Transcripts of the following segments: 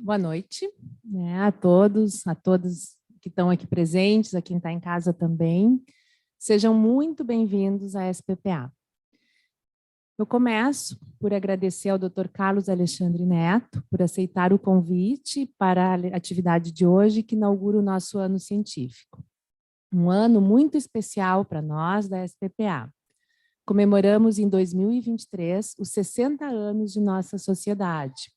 Boa noite, né, a todos, a todas que estão aqui presentes, a quem está em casa também. Sejam muito bem-vindos à SPPA. Eu começo por agradecer ao Dr. Carlos Alexandre Neto por aceitar o convite para a atividade de hoje, que inaugura o nosso ano científico. Um ano muito especial para nós da SPPA. Comemoramos em 2023 os 60 anos de nossa sociedade,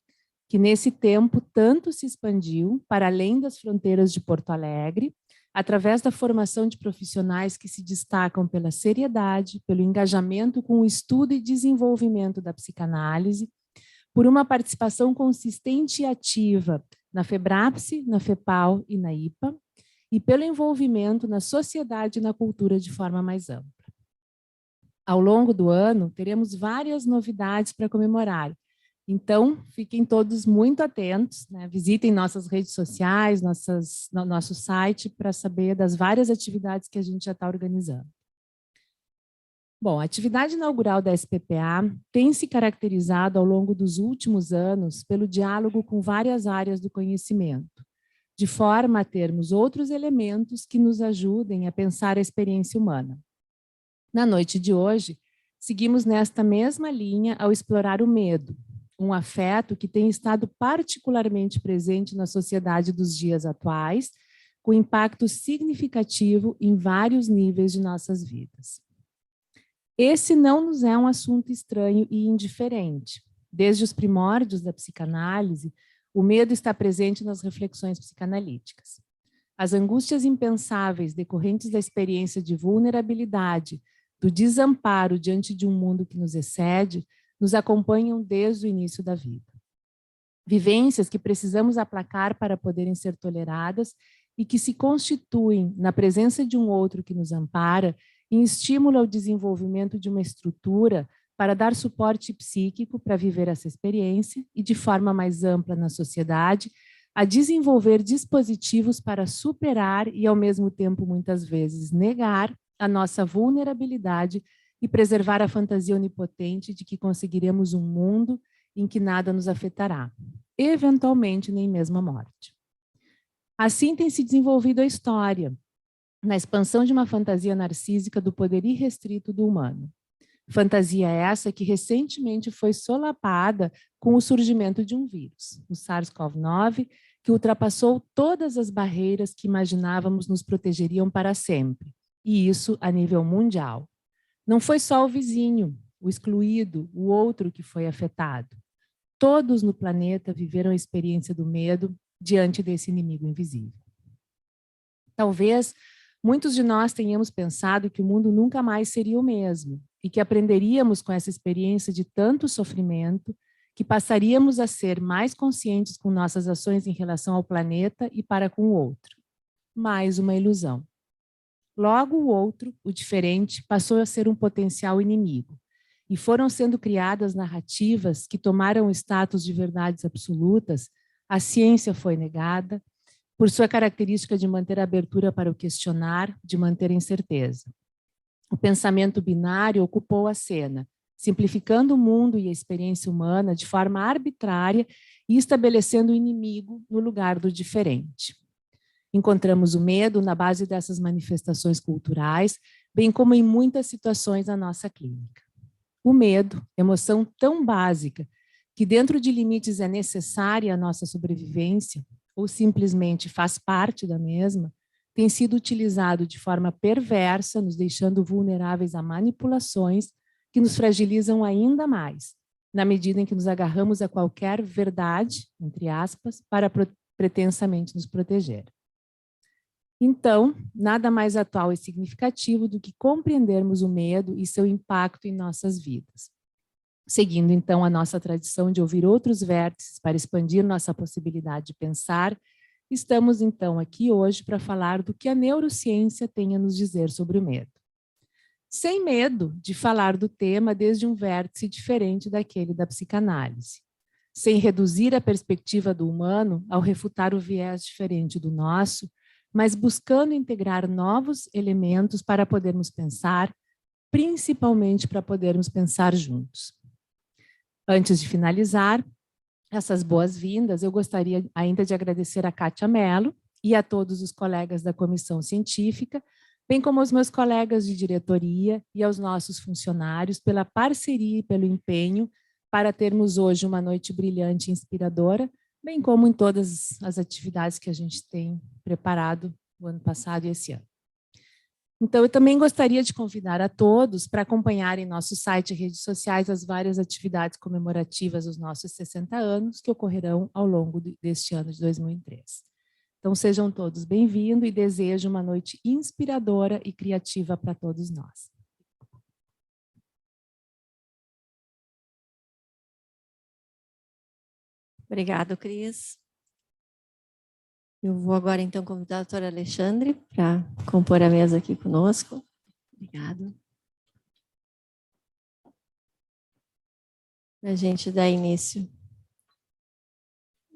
que nesse tempo tanto se expandiu para além das fronteiras de Porto Alegre, através da formação de profissionais que se destacam pela seriedade, pelo engajamento com o estudo e desenvolvimento da psicanálise, por uma participação consistente e ativa na FEBRAPSE, na FEPAL e na IPA, e pelo envolvimento na sociedade e na cultura de forma mais ampla. Ao longo do ano, teremos várias novidades para comemorar. Então, fiquem todos muito atentos, né? Visitem nossas redes sociais, nosso site, para saber das várias atividades que a gente já está organizando. Bom, a atividade inaugural da SPPA tem se caracterizado ao longo dos últimos anos pelo diálogo com várias áreas do conhecimento, de forma a termos outros elementos que nos ajudem a pensar a experiência humana. Na noite de hoje, seguimos nesta mesma linha ao explorar o medo, um afeto que tem estado particularmente presente na sociedade dos dias atuais, com impacto significativo em vários níveis de nossas vidas. Esse não nos é um assunto estranho e indiferente. Desde os primórdios da psicanálise, o medo está presente nas reflexões psicanalíticas. As angústias impensáveis decorrentes da experiência de vulnerabilidade, do desamparo diante de um mundo que nos excede, nos acompanham desde o início da vida. Vivências que precisamos aplacar para poderem ser toleradas e que se constituem na presença de um outro que nos ampara em estímulo ao desenvolvimento de uma estrutura para dar suporte psíquico para viver essa experiência e, de forma mais ampla na sociedade, a desenvolver dispositivos para superar e, ao mesmo tempo, muitas vezes, negar a nossa vulnerabilidade e preservar a fantasia onipotente de que conseguiremos um mundo em que nada nos afetará, eventualmente nem mesmo a morte. Assim tem se desenvolvido a história, na expansão de uma fantasia narcísica do poder irrestrito do humano. Fantasia essa que recentemente foi solapada com o surgimento de um vírus, o SARS-CoV-2, que ultrapassou todas as barreiras que imaginávamos nos protegeriam para sempre, e isso a nível mundial. Não foi só o vizinho, o excluído, o outro que foi afetado. Todos no planeta viveram a experiência do medo diante desse inimigo invisível. Talvez muitos de nós tenhamos pensado que o mundo nunca mais seria o mesmo e que aprenderíamos com essa experiência de tanto sofrimento, que passaríamos a ser mais conscientes com nossas ações em relação ao planeta e para com o outro. Mais uma ilusão. Logo, o outro, o diferente, passou a ser um potencial inimigo, e foram sendo criadas narrativas que tomaram o status de verdades absolutas, a ciência foi negada, por sua característica de manter a abertura para o questionar, de manter a incerteza. O pensamento binário ocupou a cena, simplificando o mundo e a experiência humana de forma arbitrária e estabelecendo o inimigo no lugar do diferente. Encontramos o medo na base dessas manifestações culturais, bem como em muitas situações na nossa clínica. O medo, emoção tão básica, que dentro de limites é necessária a nossa sobrevivência, ou simplesmente faz parte da mesma, tem sido utilizado de forma perversa, nos deixando vulneráveis a manipulações que nos fragilizam ainda mais, na medida em que nos agarramos a qualquer verdade, entre aspas, para pretensamente nos proteger. Então, nada mais atual e significativo do que compreendermos o medo e seu impacto em nossas vidas. Seguindo, então, a nossa tradição de ouvir outros vértices para expandir nossa possibilidade de pensar, estamos, então, aqui hoje para falar do que a neurociência tem a nos dizer sobre o medo. Sem medo de falar do tema desde um vértice diferente daquele da psicanálise. Sem reduzir a perspectiva do humano ao refutar o viés diferente do nosso, mas buscando integrar novos elementos para podermos pensar, principalmente para podermos pensar juntos. Antes de finalizar, essas boas-vindas, eu gostaria ainda de agradecer a Kátia Mello e a todos os colegas da comissão científica, bem como aos meus colegas de diretoria e aos nossos funcionários pela parceria e pelo empenho para termos hoje uma noite brilhante e inspiradora, bem como em todas as atividades que a gente tem preparado o ano passado e esse ano. Então, eu também gostaria de convidar a todos para acompanharem nosso site e redes sociais as várias atividades comemorativas dos nossos 60 anos que ocorrerão ao longo deste ano de 2003. Então, sejam todos bem-vindos e desejo uma noite inspiradora e criativa para todos nós. Obrigada, Cris. Eu vou agora, então, convidar a doutora Alexandre para compor a mesa aqui conosco. Obrigada. Para a gente dar início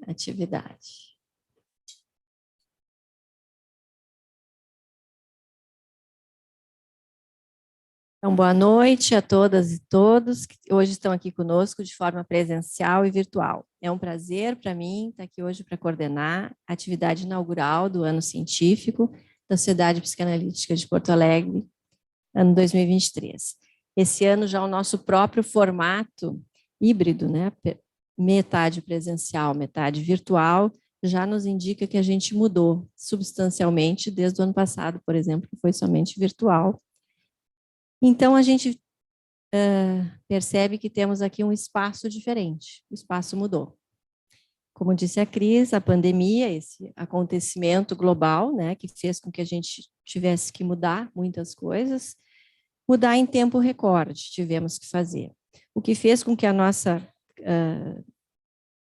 à atividade. Então, boa noite a todas e todos que hoje estão aqui conosco de forma presencial e virtual. É um prazer para mim estar aqui hoje para coordenar a atividade inaugural do ano científico da Sociedade Psicanalítica de Porto Alegre, ano 2023. Esse ano já o nosso próprio formato híbrido, né? Metade presencial, metade virtual, já nos indica que a gente mudou substancialmente desde o ano passado, por exemplo, que foi somente virtual. Então, a gente percebe que temos aqui um espaço diferente, o espaço mudou. Como disse a Cris, a pandemia, esse acontecimento global, né, que fez com que a gente tivesse que mudar muitas coisas, mudar em tempo recorde, tivemos que fazer. O que fez com que a nossa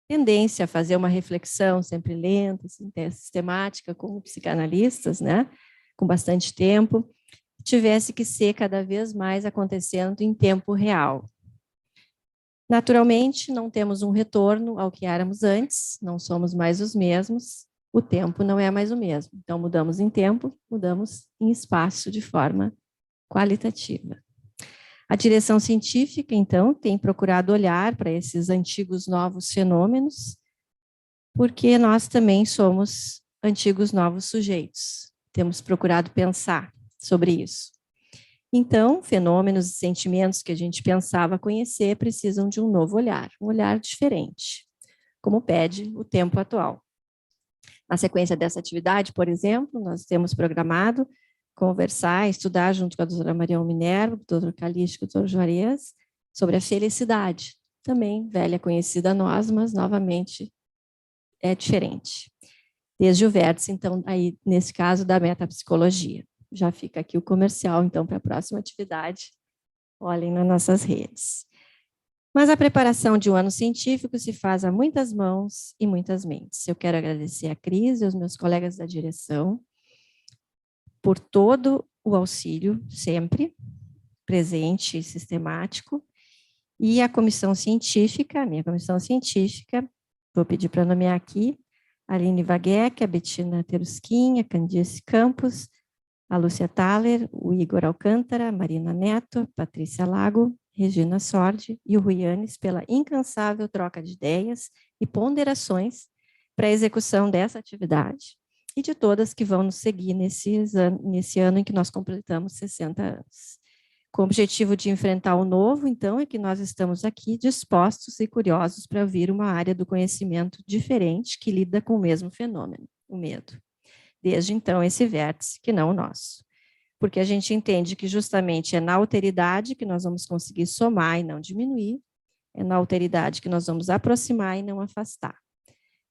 tendência a fazer uma reflexão sempre lenta, assim, sistemática, como psicanalistas, né, com bastante tempo, tivesse que ser cada vez mais acontecendo em tempo real. Naturalmente, não temos um retorno ao que éramos antes, não somos mais os mesmos, o tempo não é mais o mesmo. Então, mudamos em tempo, mudamos em espaço de forma qualitativa. A direção científica, então, tem procurado olhar para esses antigos novos fenômenos, porque nós também somos antigos novos sujeitos. Temos procurado pensar sobre isso. Então, fenômenos e sentimentos que a gente pensava conhecer precisam de um novo olhar, um olhar diferente, como pede o tempo atual. Na sequência dessa atividade, por exemplo, nós temos programado conversar, estudar junto com a doutora Marião Minerva, o doutor Calixto e o doutor Juarez, sobre a felicidade, também velha conhecida a nós, mas novamente é diferente. Desde o vértice, então, aí, nesse caso, da metapsicologia. Já fica aqui o comercial, então, para a próxima atividade. Olhem nas nossas redes. Mas a preparação de um ano científico se faz a muitas mãos e muitas mentes. Eu quero agradecer a Cris e aos meus colegas da direção por todo o auxílio, sempre presente e sistemático, e a comissão científica, a minha comissão científica, vou pedir para nomear aqui, a Aline Vagueck, a Bettina Terusquim, a Candice Campos, a Lúcia Thaler, o Igor Alcântara, a Marina Neto, a Patrícia Lago, Regina Sordi e o Ruianes pela incansável troca de ideias e ponderações para a execução dessa atividade e de todas que vão nos seguir nesse ano em que nós completamos 60 anos. Com o objetivo de enfrentar o novo, então, é que nós estamos aqui dispostos e curiosos para ouvir uma área do conhecimento diferente que lida com o mesmo fenômeno, o medo. Desde então, esse vértice, que não o nosso. Porque a gente entende que justamente é na alteridade que nós vamos conseguir somar e não diminuir, é na alteridade que nós vamos aproximar e não afastar.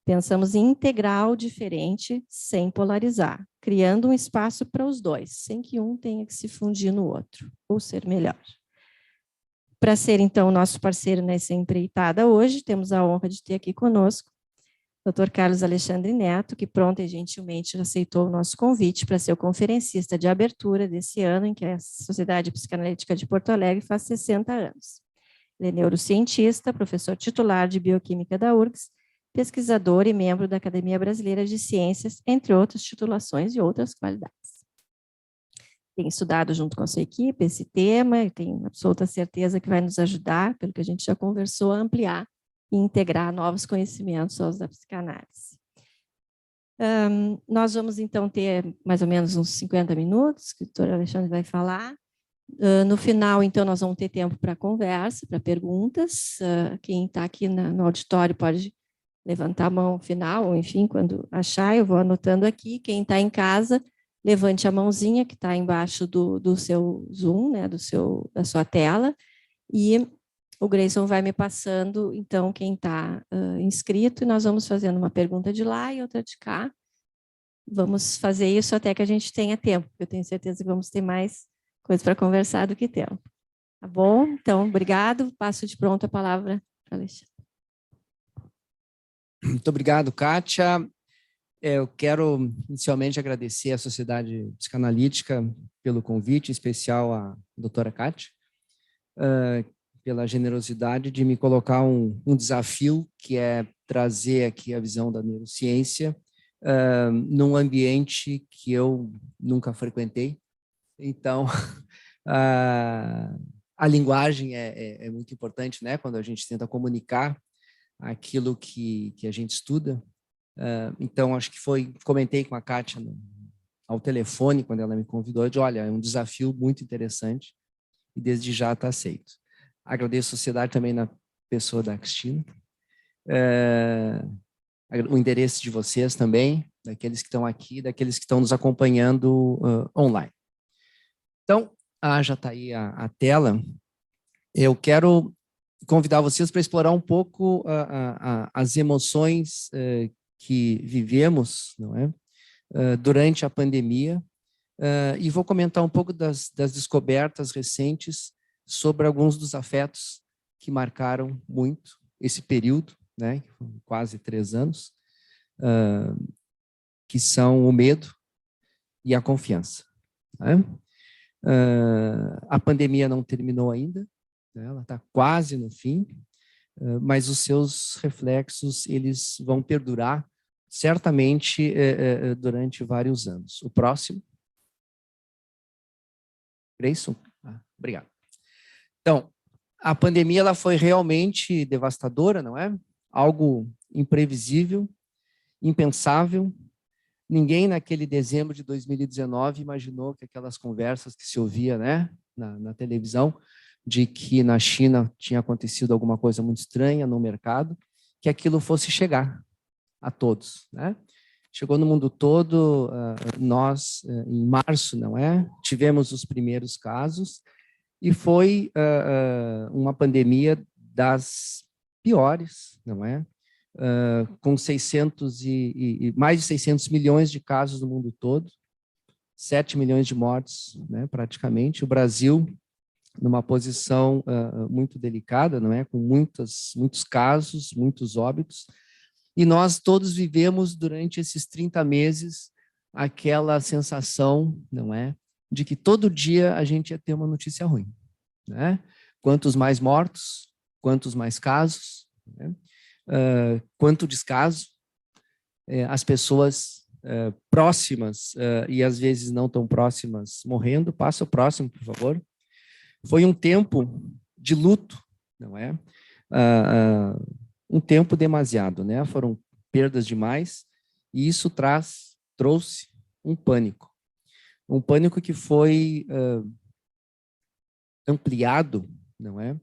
Pensamos em integral diferente, sem polarizar, criando um espaço para os dois, sem que um tenha que se fundir no outro, ou ser melhor. Para ser, então, nosso parceiro nessa empreitada hoje, temos a honra de ter aqui conosco Dr. Carlos Alexandre Neto, que pronta e gentilmente aceitou o nosso convite para ser o conferencista de abertura desse ano, em que a Sociedade Psicanalítica de Porto Alegre faz 60 anos. Ele é neurocientista, professor titular de Bioquímica da URGS, pesquisador e membro da Academia Brasileira de Ciências, entre outras titulações e outras qualidades. Tem estudado junto com a sua equipe esse tema e tenho absoluta certeza que vai nos ajudar, pelo que a gente já conversou, a ampliar e integrar novos conhecimentos aos da psicanálise. Nós vamos, então, ter mais ou menos uns 50 minutos, que o doutor Alexandre vai falar. No final, então, nós vamos ter tempo para conversa, para perguntas. Quem está aqui no auditório pode levantar a mão no final, ou enfim, quando achar, eu vou anotando aqui. Quem está em casa, levante a mãozinha que está embaixo do seu Zoom, né, da sua tela, e o Grayson vai me passando, então, quem está inscrito, e nós vamos fazendo uma pergunta de lá e outra de cá. Vamos fazer isso até que a gente tenha tempo, porque eu tenho certeza que vamos ter mais coisa para conversar do que tempo. Tá bom? Então, obrigado. Passo de pronto a palavra para Alexandre. Muito obrigado, Kátia. Eu quero inicialmente agradecer à Sociedade Psicanalítica pelo convite, em especial à doutora Kátia, pela generosidade de me colocar um desafio, que é trazer aqui a visão da neurociência num ambiente que eu nunca frequentei. Então, a linguagem é muito importante, né? Quando a gente tenta comunicar aquilo que a gente estuda. Então, acho que comentei com a Kátia ao telefone, quando ela me convidou, de olha, é um desafio muito interessante e desde já está aceito. Agradeço a sociedade também na pessoa da Cristina. O interesse de vocês também, daqueles que estão aqui, daqueles que estão nos acompanhando online. Então, já está aí a tela. Eu quero convidar vocês para explorar um pouco as emoções que vivemos, não é? Durante a pandemia, e vou comentar um pouco das descobertas recentes sobre alguns dos afetos que marcaram muito esse período, né? Quase 3 anos, que são o medo e a confiança. Né? A pandemia não terminou ainda, né? Ela está quase no fim, mas os seus reflexos eles vão perdurar certamente durante vários anos. O próximo. Grayson? Obrigado. Então, a pandemia ela foi realmente devastadora, não é? Algo imprevisível, impensável. Ninguém naquele dezembro de 2019 imaginou que aquelas conversas que se ouvia, né, na televisão, de que na China tinha acontecido alguma coisa muito estranha no mercado, que aquilo fosse chegar a todos, né? Chegou no mundo todo. Nós, em março, não é? Tivemos os primeiros casos e foi uma pandemia das piores, não é? Com mais de 600 milhões de casos no mundo todo, 7 milhões de mortes, né, praticamente. O Brasil, numa posição muito delicada, não é? Com muitos casos, muitos óbitos. E nós todos vivemos durante esses 30 meses aquela sensação, não é? De que todo dia a gente ia ter uma notícia ruim, né? Quantos mais mortos, quantos mais casos, né? Quanto descaso, as pessoas próximas e às vezes não tão próximas morrendo. Passa o próximo, por favor. Foi um tempo de luto, não é? Um tempo demasiado, né? Foram perdas demais e isso trouxe um pânico que foi ampliado, não é?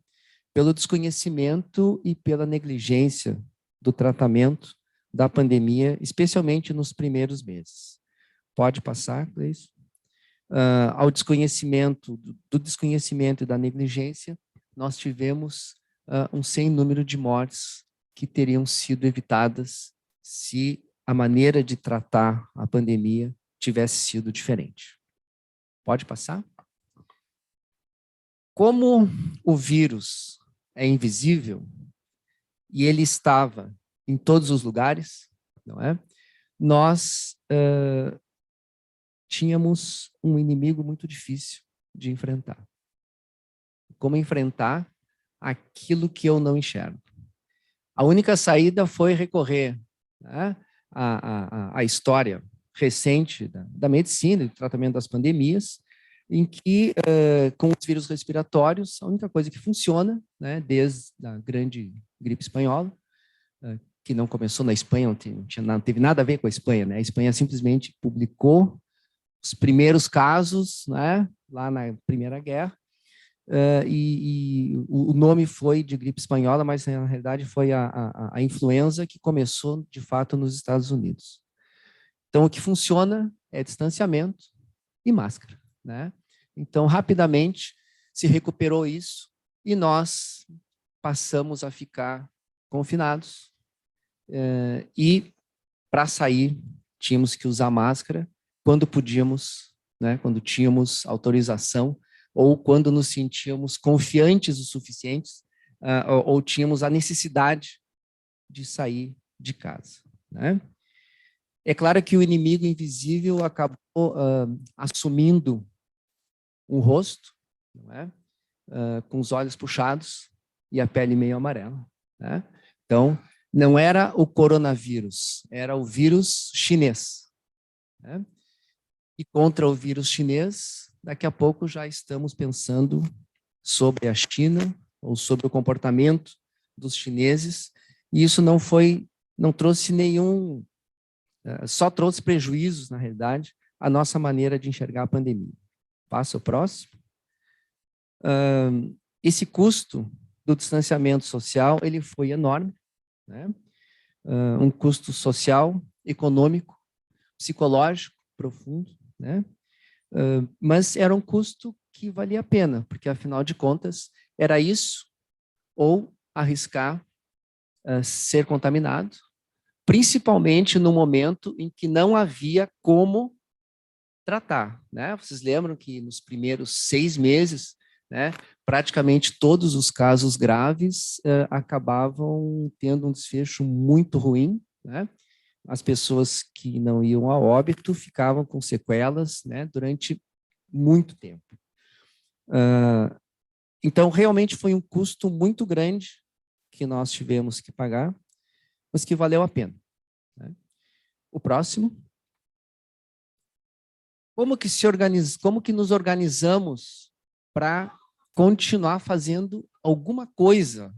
Pelo desconhecimento e pela negligência do tratamento da pandemia, especialmente nos primeiros meses. Pode passar, Gleice? Ao desconhecimento, do desconhecimento e da negligência, nós tivemos um sem número de mortes que teriam sido evitadas se a maneira de tratar a pandemia tivesse sido diferente. Pode passar? Como o vírus é invisível e ele estava em todos os lugares, não é? Nós tínhamos um inimigo muito difícil de enfrentar. Como enfrentar aquilo que eu não enxergo? A única saída foi recorrer, né, à história recente da medicina e do tratamento das pandemias, em que, com os vírus respiratórios, a única coisa que funciona, né, desde a grande gripe espanhola, que não começou na Espanha, não teve nada a ver com a Espanha, né? A Espanha simplesmente publicou os primeiros casos, né, lá na Primeira Guerra, e o nome foi de gripe espanhola, mas na realidade foi a influenza que começou, de fato, nos Estados Unidos. Então, o que funciona é distanciamento e máscara, né? Então, rapidamente, se recuperou isso e nós passamos a ficar confinados e, para sair, tínhamos que usar máscara quando podíamos, né, quando tínhamos autorização ou quando nos sentíamos confiantes o suficientes ou tínhamos a necessidade de sair de casa, né? É claro que o inimigo invisível acabou assumindo um rosto, não é? Com os olhos puxados e a pele meio amarela, né? Então, não era o coronavírus, era o vírus chinês, né? E contra o vírus chinês, daqui a pouco já estamos pensando sobre a China ou sobre o comportamento dos chineses, e isso não trouxe nenhum, só trouxe prejuízos, na realidade, à nossa maneira de enxergar a pandemia. Passa o próximo. Esse custo do distanciamento social, ele foi enorme, né? Um custo social, econômico, psicológico profundo, né? Mas era um custo que valia a pena, porque, afinal de contas, era isso ou arriscar ser contaminado, principalmente no momento em que não havia como tratar, né? Vocês lembram que nos primeiros 6 meses, né, praticamente todos os casos graves acabavam tendo um desfecho muito ruim, né? As pessoas que não iam a óbito ficavam com sequelas, né, durante muito tempo. Então, realmente foi um custo muito grande que nós tivemos que pagar, mas que valeu a pena, né? O próximo. Como que nos organizamos para continuar fazendo alguma coisa,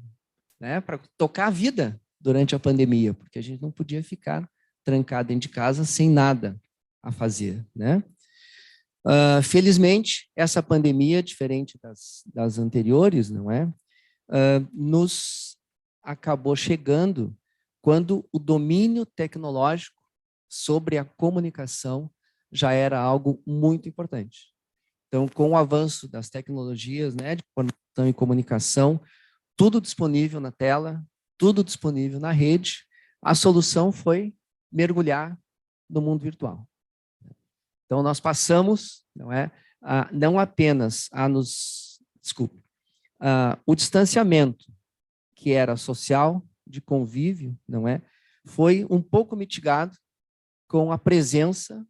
né, para tocar a vida durante a pandemia, porque a gente não podia ficar trancado dentro de casa sem nada a fazer, né? Felizmente, essa pandemia, diferente das anteriores, não é? Nos acabou chegando quando o domínio tecnológico sobre a comunicação já era algo muito importante. Então, com o avanço das tecnologias, né, de informação e comunicação, tudo disponível na tela, tudo disponível na rede, a solução foi mergulhar no mundo virtual. Então, nós passamos, não apenas o distanciamento, que era social, de convívio, foi um pouco mitigado com a presença,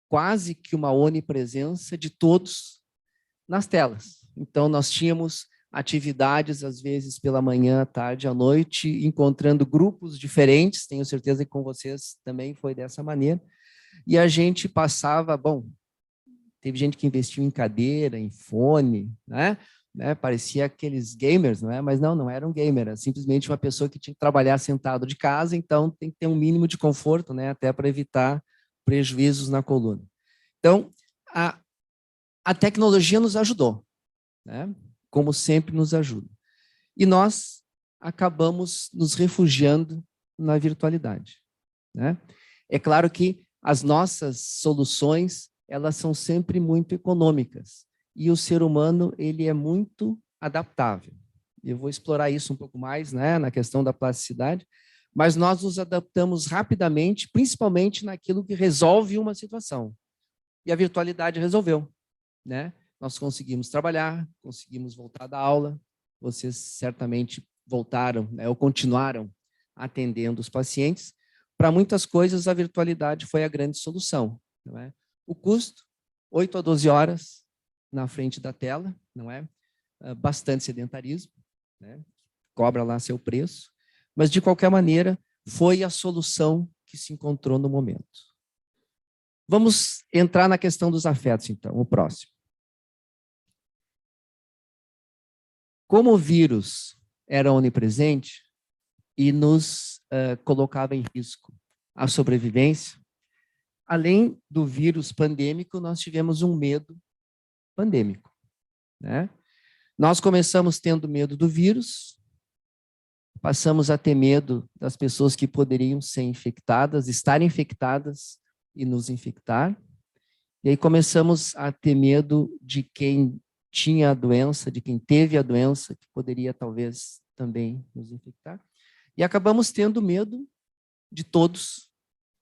quase que uma onipresença de todos nas telas. Então, nós tínhamos atividades, às vezes, pela manhã, à tarde, à noite, encontrando grupos diferentes, tenho certeza que com vocês também foi dessa maneira, e a gente passava, teve gente que investiu em cadeira, em fone, né? Parecia aqueles gamers, mas não era um gamer, era simplesmente uma pessoa que tinha que trabalhar sentado de casa, então tem que ter um mínimo de conforto, né? Até para evitar prejuízos na coluna. Então, a tecnologia nos ajudou, né? Como sempre nos ajuda. E nós acabamos nos refugiando na virtualidade, né? É claro que as nossas soluções, elas são sempre muito econômicas. E o ser humano, ele é muito adaptável. Eu vou explorar isso um pouco mais, né, na questão da plasticidade, mas nós nos adaptamos rapidamente, principalmente naquilo que resolve uma situação. E a virtualidade resolveu, né? Nós conseguimos trabalhar, conseguimos voltar da aula, vocês certamente voltaram, né, ou continuaram atendendo os pacientes. Para muitas coisas, a virtualidade foi a grande solução, não é? O custo, 8 a 12 horas na frente da tela, não é? Bastante sedentarismo, né? Cobra lá seu preço, mas, de qualquer maneira, foi a solução que se encontrou no momento. Vamos entrar na questão dos afetos, então, o próximo. Como o vírus era onipresente, e nos colocava em risco a sobrevivência. Além do vírus pandêmico, nós tivemos um medo pandêmico, né? Nós começamos tendo medo do vírus, passamos a ter medo das pessoas que poderiam ser infectadas, estar infectadas e nos infectar. E aí começamos a ter medo de quem tinha a doença, de quem teve a doença, que poderia talvez também nos infectar. E acabamos tendo medo de todos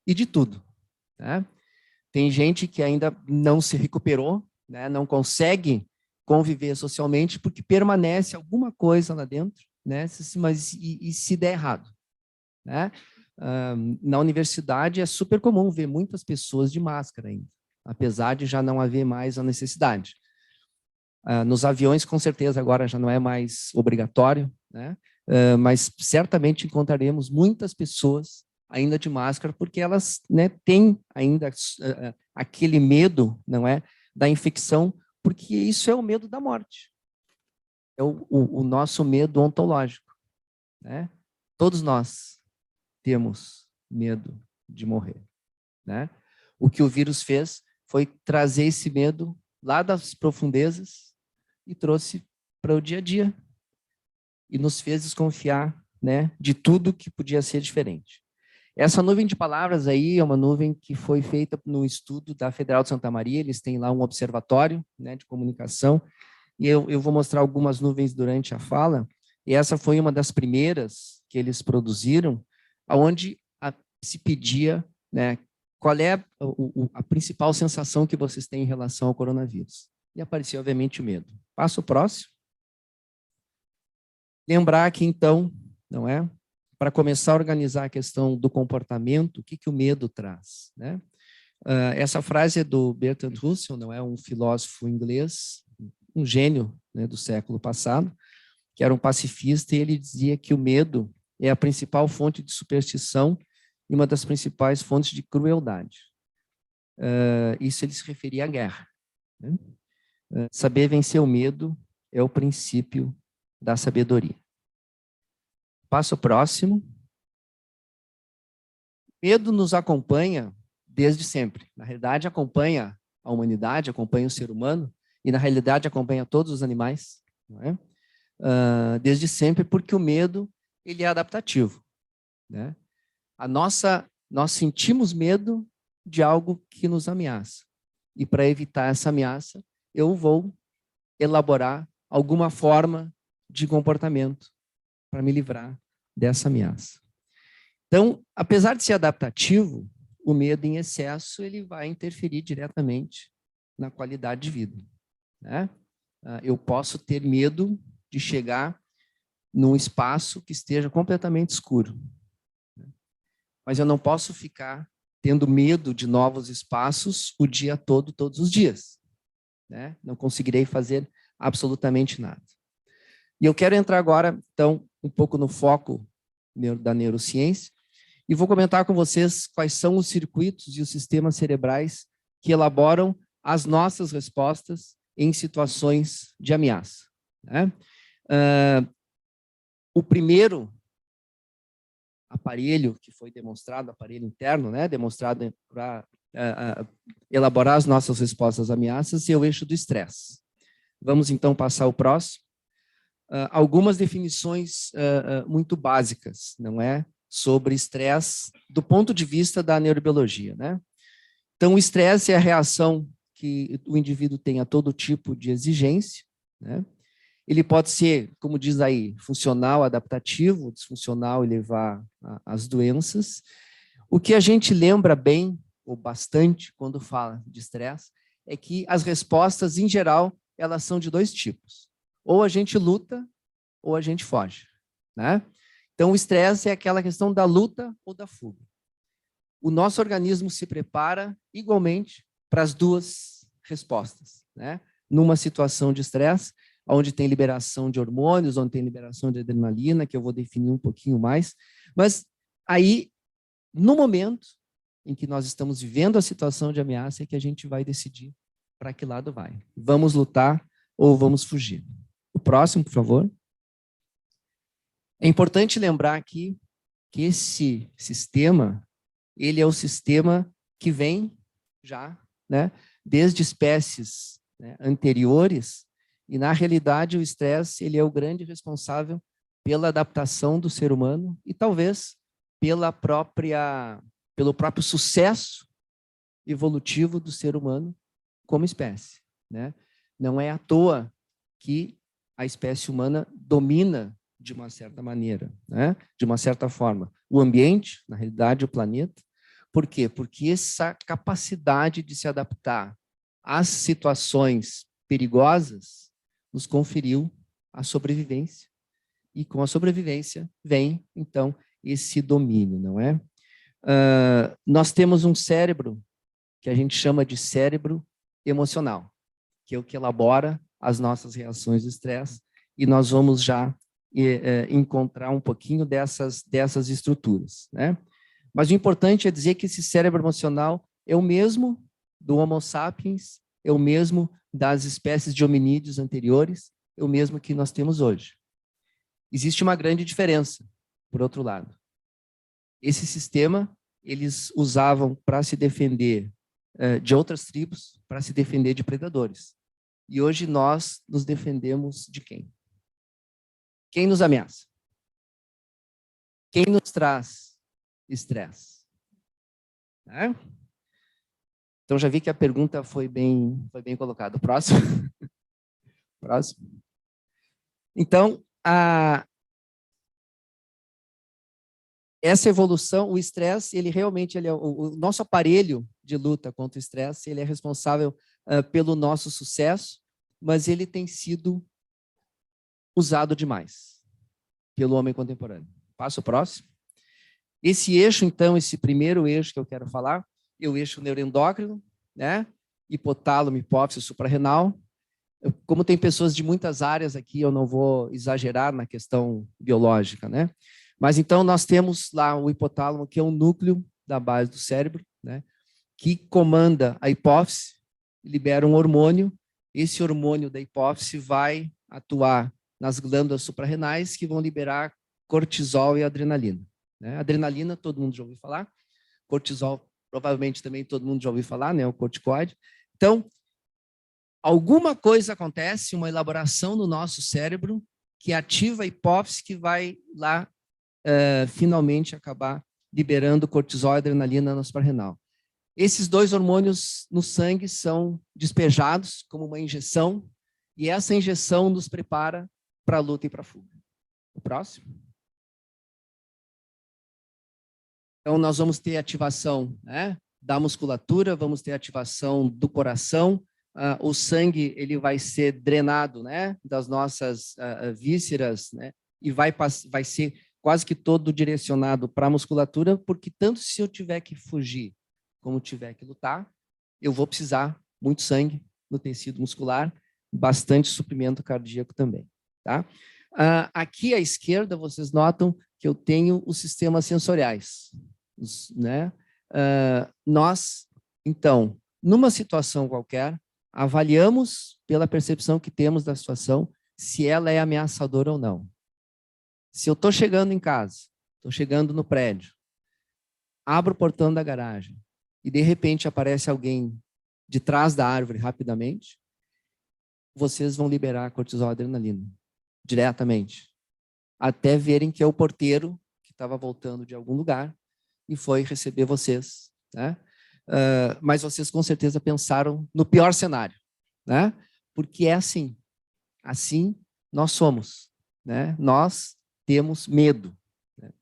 e de tudo, né? Tem gente que ainda não se recuperou, né? Não consegue conviver socialmente porque permanece alguma coisa lá dentro, né? Mas e se der errado, né? Na universidade é super comum ver muitas pessoas de máscara ainda, apesar de já não haver mais a necessidade. Nos aviões, com certeza, agora já não é mais obrigatório, né? Mas certamente encontraremos muitas pessoas ainda de máscara, porque elas, né, têm ainda aquele medo, não é, da infecção, porque isso é o medo da morte. É o nosso medo ontológico, né? Todos nós temos medo de morrer, né? O que o vírus fez foi trazer esse medo lá das profundezas e trouxe para o dia a dia e nos fez desconfiar, né, de tudo que podia ser diferente. Essa nuvem de palavras aí é uma nuvem que foi feita no estudo da Federal de Santa Maria. Eles têm lá um observatório, né, de comunicação, e eu vou mostrar algumas nuvens durante a fala, e essa foi uma das primeiras que eles produziram, onde se pedia, né, qual é a principal sensação que vocês têm em relação ao coronavírus. E apareceu, obviamente, o medo. Passo o próximo. Lembrar que, então, não é? Para começar a organizar a questão do comportamento, o que o medo traz, né? Essa frase é do Bertrand Russell, não é, um filósofo inglês, um gênio, né, do século passado, que era um pacifista, e ele dizia que o medo é a principal fonte de superstição e uma das principais fontes de crueldade. Isso ele se referia à guerra, né? Saber vencer o medo é o princípio da sabedoria. Passo próximo. Medo nos acompanha desde sempre. Na realidade, acompanha a humanidade, acompanha o ser humano, e na realidade acompanha todos os animais, não é? Desde sempre, porque o medo ele é adaptativo, né? Nós sentimos medo de algo que nos ameaça. E para evitar essa ameaça, eu vou elaborar alguma forma de comportamento para me livrar dessa ameaça. Então, apesar de ser adaptativo, o medo em excesso ele vai interferir diretamente na qualidade de vida, né? Eu posso ter medo de chegar num espaço que esteja completamente escuro, né? Mas eu não posso ficar tendo medo de novos espaços o dia todo, todos os dias, né? Não conseguirei fazer absolutamente nada. E eu quero entrar agora, então, um pouco no foco da neurociência, e vou comentar com vocês quais são os circuitos e os sistemas cerebrais que elaboram as nossas respostas em situações de ameaça, né? O primeiro aparelho que foi demonstrado, aparelho interno, né, demonstrado para elaborar as nossas respostas às ameaças, é o eixo do estresse. Vamos, então, passar ao próximo. Algumas definições muito básicas, não é? Sobre estresse do ponto de vista da neurobiologia, né? Então, o estresse é a reação que o indivíduo tem a todo tipo de exigência, né? Ele pode ser, como diz aí, funcional, adaptativo, disfuncional e levar às doenças. O que a gente lembra bem, ou bastante, quando fala de estresse, é que as respostas, em geral, elas são de dois tipos. Ou a gente luta, ou a gente foge, né? Então, o estresse é aquela questão da luta ou da fuga. O nosso organismo se prepara igualmente para as duas respostas, né? Numa situação de estresse, onde tem liberação de hormônios, onde tem liberação de adrenalina, que eu vou definir um pouquinho mais, mas aí, no momento em que nós estamos vivendo a situação de ameaça, é que a gente vai decidir para que lado vai. Vamos lutar ou vamos fugir? O próximo, por favor. É importante lembrar aqui que esse sistema, ele é o sistema que vem já, né, desde espécies, né, anteriores, e na realidade o estresse, ele é o grande responsável pela adaptação do ser humano e talvez pelo próprio sucesso evolutivo do ser humano como espécie, né? Não é à toa que a espécie humana domina de uma certa maneira, né? De uma certa forma, o ambiente, na realidade o planeta. Por quê? Porque essa capacidade de se adaptar às situações perigosas nos conferiu a sobrevivência. E com a sobrevivência vem, então, esse domínio, não é? Nós temos um cérebro que a gente chama de cérebro emocional, que é o que elabora as nossas reações de estresse, e nós vamos já encontrar um pouquinho dessas estruturas, né? Mas o importante é dizer que esse cérebro emocional é o mesmo do Homo sapiens, é o mesmo das espécies de hominídeos anteriores, é o mesmo que nós temos hoje. Existe uma grande diferença, por outro lado. Esse sistema, eles usavam para se defender de outras tribos, para se defender de predadores. E hoje nós nos defendemos de quem? Quem nos ameaça? Quem nos traz estresse? Né? Então, já vi que a pergunta foi bem colocada. Próximo. Próximo. Então, essa evolução, o estresse, ele realmente é o nosso aparelho de luta contra o estresse, ele é responsável pelo nosso sucesso, mas ele tem sido usado demais pelo homem contemporâneo. Passo o próximo. Esse eixo, então, esse primeiro eixo que eu quero falar, é o eixo neuroendócrino, né? Hipotálamo, hipófise, suprarrenal. Como tem pessoas de muitas áreas aqui, eu não vou exagerar na questão biológica, né? Mas então nós temos lá o hipotálamo, que é um núcleo da base do cérebro, né? Que comanda a hipófise, libera um hormônio. Esse hormônio da hipófise vai atuar nas glândulas suprarrenais, que vão liberar cortisol e adrenalina, né? Adrenalina, todo mundo já ouviu falar. Cortisol, provavelmente também todo mundo já ouviu falar, né? O corticoide. Então, alguma coisa acontece, uma elaboração no nosso cérebro que ativa a hipófise, que vai lá finalmente acabar liberando cortisol e adrenalina no suprarrenal. Esses dois hormônios no sangue são despejados como uma injeção, e essa injeção nos prepara para a luta e para a fuga. O próximo. Então, nós vamos ter ativação, né, da musculatura, vamos ter ativação do coração, o sangue ele vai ser drenado, né, das nossas vísceras, né, e vai ser quase que todo direcionado para a musculatura, porque tanto se eu tiver que fugir como tiver que lutar, eu vou precisar muito sangue no tecido muscular, bastante suprimento cardíaco também, tá? Aqui à esquerda, vocês notam que eu tenho os sistemas sensoriais, né? Nós, então, numa situação qualquer, avaliamos pela percepção que temos da situação se ela é ameaçadora ou não. Se eu estou chegando em casa, estou chegando no prédio, abro o portão da garagem e de repente aparece alguém de trás da árvore rapidamente, vocês vão liberar cortisol e adrenalina diretamente, até verem que é o porteiro que estava voltando de algum lugar e foi receber vocês, né? Mas vocês com certeza pensaram no pior cenário, né? Porque é assim nós somos, né? Nós temos medo, né?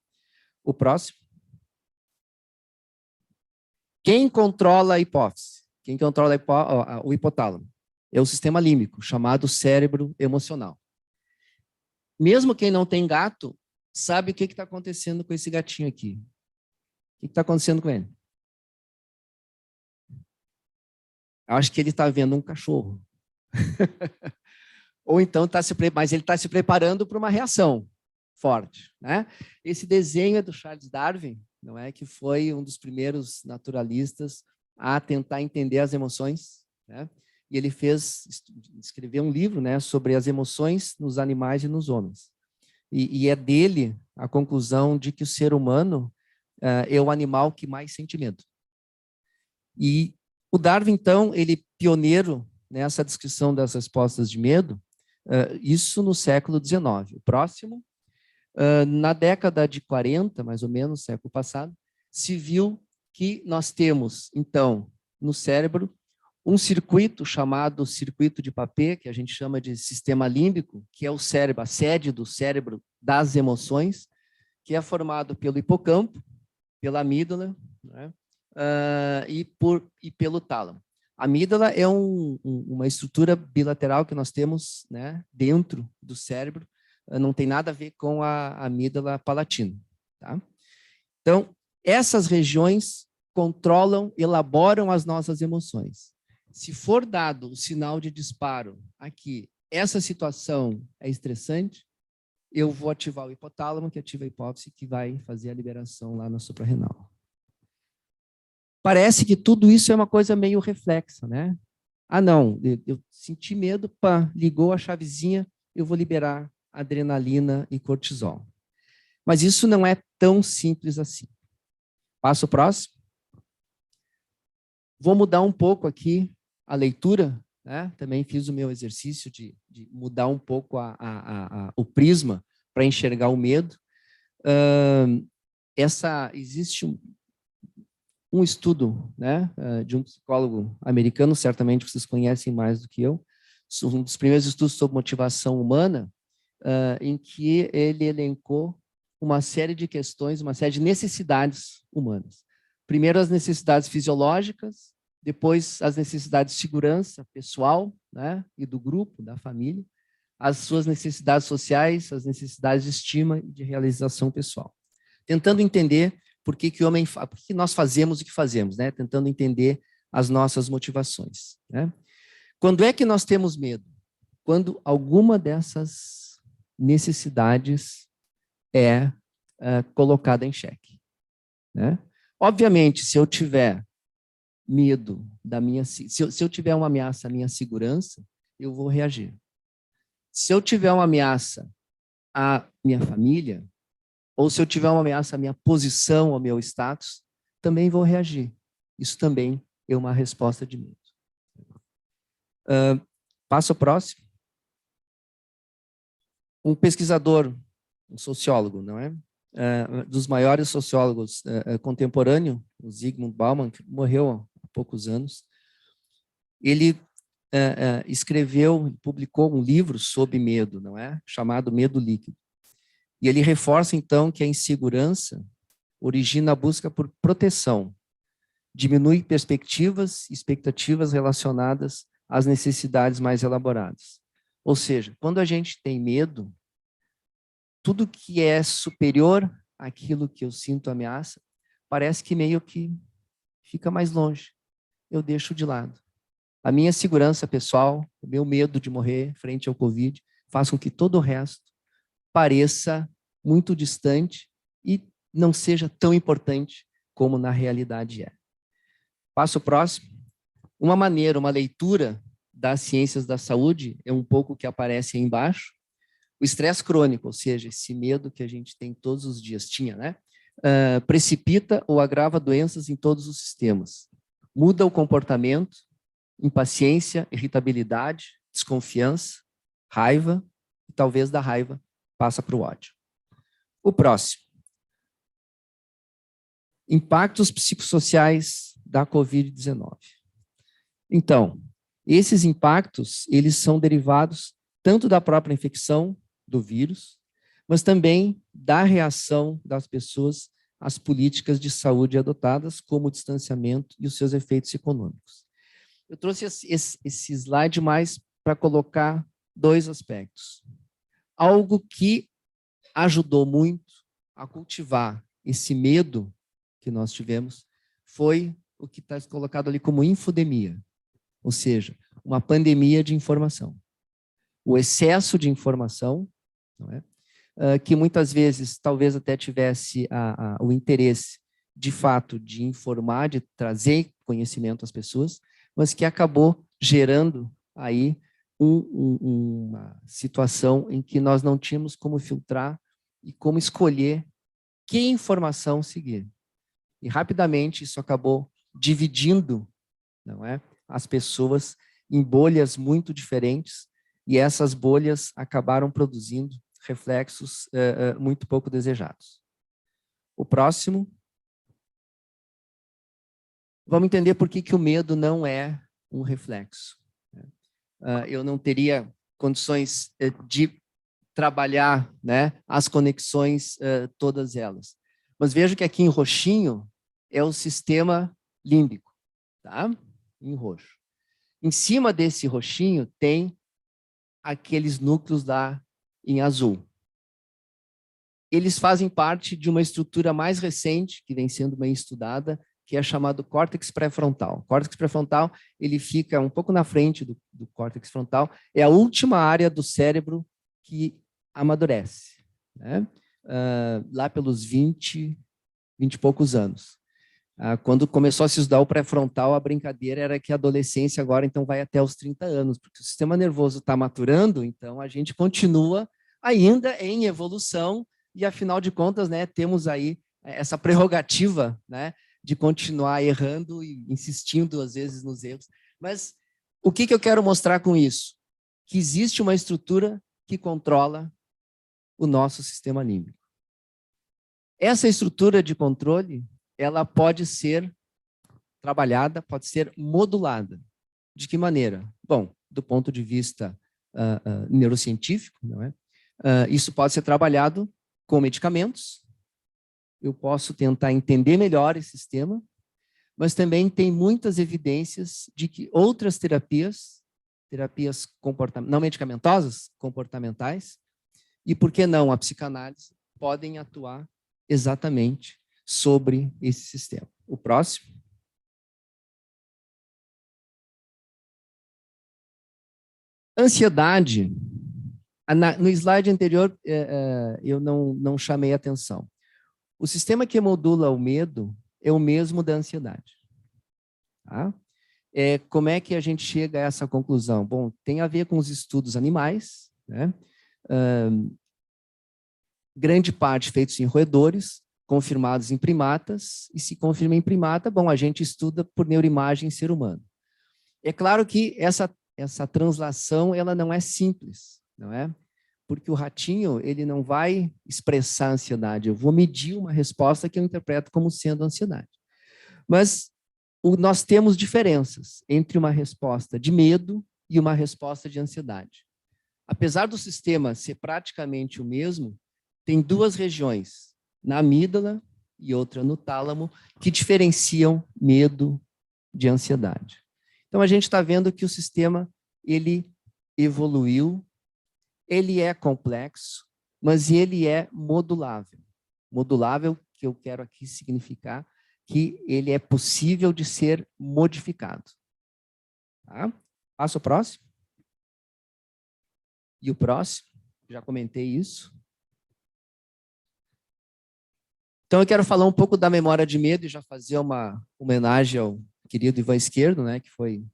O próximo. Quem controla a hipófise? Quem controla o hipotálamo? É o sistema límbico, chamado cérebro emocional. Mesmo quem não tem gato, sabe o que está acontecendo com esse gatinho aqui. O que está acontecendo com ele? Eu acho que ele está vendo um cachorro. Ou então mas ele está se preparando para uma reação forte, né? Esse desenho é do Charles Darwin, não é, que foi um dos primeiros naturalistas a tentar entender as emoções, né? E ele escreveu um livro, né, sobre as emoções nos animais e nos homens. e é dele a conclusão de que o ser humano é o animal que mais sente medo. E o Darwin, então, ele pioneiro nessa descrição das respostas de medo, isso no século XIX. O próximo, na década de 40, mais ou menos, século passado, se viu que nós temos, então, no cérebro, um circuito chamado circuito de Papet, que a gente chama de sistema límbico, que é o cérebro, a sede do cérebro das emoções, que é formado pelo hipocampo, pela amígdala, né? E pelo tálamo. A amígdala é uma estrutura bilateral que nós temos, né, dentro do cérebro, não tem nada a ver com a amígdala palatina. Tá? Então, essas regiões controlam, elaboram as nossas emoções. Se for dado o sinal de disparo aqui, essa situação é estressante, eu vou ativar o hipotálamo, que ativa a hipófise, que vai fazer a liberação lá na suprarrenal. Parece que tudo isso é uma coisa meio reflexa, né? Ah, não, eu senti medo, pá, ligou a chavezinha, eu vou liberar adrenalina e cortisol. Mas isso não é tão simples assim. Passo próximo. Vou mudar um pouco aqui a leitura, né? Também fiz o meu exercício de mudar um pouco o prisma para enxergar o medo. Existe um estudo, né, de um psicólogo americano, certamente vocês conhecem mais do que eu, um dos primeiros estudos sobre motivação humana, em que ele elencou uma série de questões, uma série de necessidades humanas. Primeiro as necessidades fisiológicas, depois as necessidades de segurança pessoal, né, e do grupo, da família, as suas necessidades sociais, as necessidades de estima e de realização pessoal. Tentando entender por que nós fazemos o que fazemos, né? Tentando entender as nossas motivações. Né? Quando é que nós temos medo? Quando alguma dessas necessidades é colocada em xeque. Né? Obviamente, se eu tiver medo da minha... Se eu tiver uma ameaça à minha segurança, eu vou reagir. Se eu tiver uma ameaça à minha família, ou se eu tiver uma ameaça à minha posição, ao meu status, também vou reagir. Isso também é uma resposta de medo. Passo ao próximo. Um pesquisador, um sociólogo, não é? Dos maiores sociólogos contemporâneos, o Zygmunt Bauman, que morreu há poucos anos, ele publicou um livro sobre medo, não é? Chamado Medo Líquido. E ele reforça, então, que a insegurança origina a busca por proteção, diminui perspectivas e expectativas relacionadas às necessidades mais elaboradas. Ou seja, quando a gente tem medo, tudo que é superior àquilo que eu sinto ameaça, parece que meio que fica mais longe. Eu deixo de lado. A minha segurança pessoal, o meu medo de morrer frente ao Covid, faz com que todo o resto pareça muito distante e não seja tão importante como na realidade é. Passo próximo. Uma leitura das ciências da saúde é um pouco o que aparece aí embaixo. O estresse crônico, ou seja, esse medo que a gente tem todos os dias, né? Precipita ou agrava doenças em todos os sistemas. Muda o comportamento, impaciência, irritabilidade, desconfiança, raiva, e talvez da raiva passa para o ódio. O próximo. Impactos psicossociais da Covid-19. Então, esses impactos, eles são derivados tanto da própria infecção do vírus, mas também da reação das pessoas às políticas de saúde adotadas, como o distanciamento e os seus efeitos econômicos. Eu trouxe esse slide mais para colocar dois aspectos. Algo que ajudou muito a cultivar esse medo que nós tivemos foi o que está colocado ali como infodemia, ou seja, uma pandemia de informação. O excesso de informação, não é? Que muitas vezes talvez até tivesse o interesse, de fato, de informar, de trazer conhecimento às pessoas, mas que acabou gerando aí uma situação em que nós não tínhamos como filtrar e como escolher que informação seguir. E rapidamente isso acabou dividindo, não é, as pessoas em bolhas muito diferentes, e essas bolhas acabaram produzindo reflexos muito pouco desejados. O próximo. Vamos entender por que o medo não é um reflexo. Eu não teria condições de trabalhar, né, as conexões, todas elas. Mas veja que aqui em roxinho é o sistema límbico, tá? Em roxo. Em cima desse roxinho tem aqueles núcleos lá em azul. Eles fazem parte de uma estrutura mais recente, que vem sendo bem estudada, que é chamado córtex pré-frontal. O córtex pré-frontal, ele fica um pouco na frente do córtex frontal, é a última área do cérebro que amadurece, né? Lá pelos 20 e poucos anos. Quando começou a se estudar o pré-frontal, a brincadeira era que a adolescência agora então vai até os 30 anos, porque o sistema nervoso está maturando, então a gente continua ainda em evolução e, afinal de contas, né, temos aí essa prerrogativa, né, de continuar errando e insistindo, às vezes, nos erros. Mas o que eu quero mostrar com isso? Que existe uma estrutura que controla o nosso sistema límbico. Essa estrutura de controle, ela pode ser trabalhada, pode ser modulada. De que maneira? Bom, do ponto de vista neurocientífico, não é? Isso pode ser trabalhado com medicamentos. Eu posso tentar entender melhor esse sistema, mas também tem muitas evidências de que outras terapias não medicamentosas, comportamentais, e por que não a psicanálise, podem atuar exatamente sobre esse sistema. O próximo. Ansiedade. No slide anterior, eu não chamei atenção. O sistema que modula o medo é o mesmo da ansiedade. Tá? Como é que a gente chega a essa conclusão? Bom, tem a ver com os estudos animais, né? Grande parte feitos em roedores, confirmados em primatas, e se confirma em primata, bom, a gente estuda por neuroimagem em ser humano. É claro que essa translação ela não é simples, não é? Porque o ratinho ele não vai expressar ansiedade, eu vou medir uma resposta que eu interpreto como sendo ansiedade. Mas nós temos diferenças entre uma resposta de medo e uma resposta de ansiedade. Apesar do sistema ser praticamente o mesmo, tem duas regiões, na amígdala e outra no tálamo, que diferenciam medo de ansiedade. Então, a gente está vendo que o sistema ele evoluiu, ele é complexo, mas ele é modulável. Modulável, que eu quero aqui significar que ele é possível de ser modificado. Tá? Passo o próximo. E o próximo, já comentei isso. Então, eu quero falar um pouco da memória de medo e já fazer uma homenagem ao querido Ivan Esquerdo, né, que foi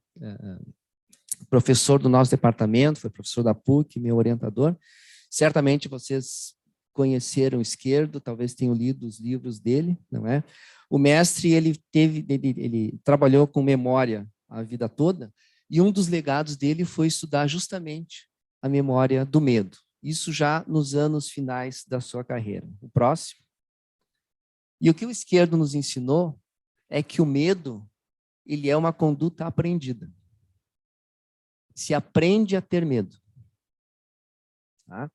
professor do nosso departamento, foi professor da PUC, meu orientador. Certamente vocês conheceram Esquerdo, talvez tenham lido os livros dele, não é? O mestre, ele trabalhou com memória a vida toda, e um dos legados dele foi estudar justamente a memória do medo. Isso já nos anos finais da sua carreira. O próximo. E o que o Esquerdo nos ensinou é que o medo, ele é uma conduta aprendida. Se aprende a ter medo. Tá?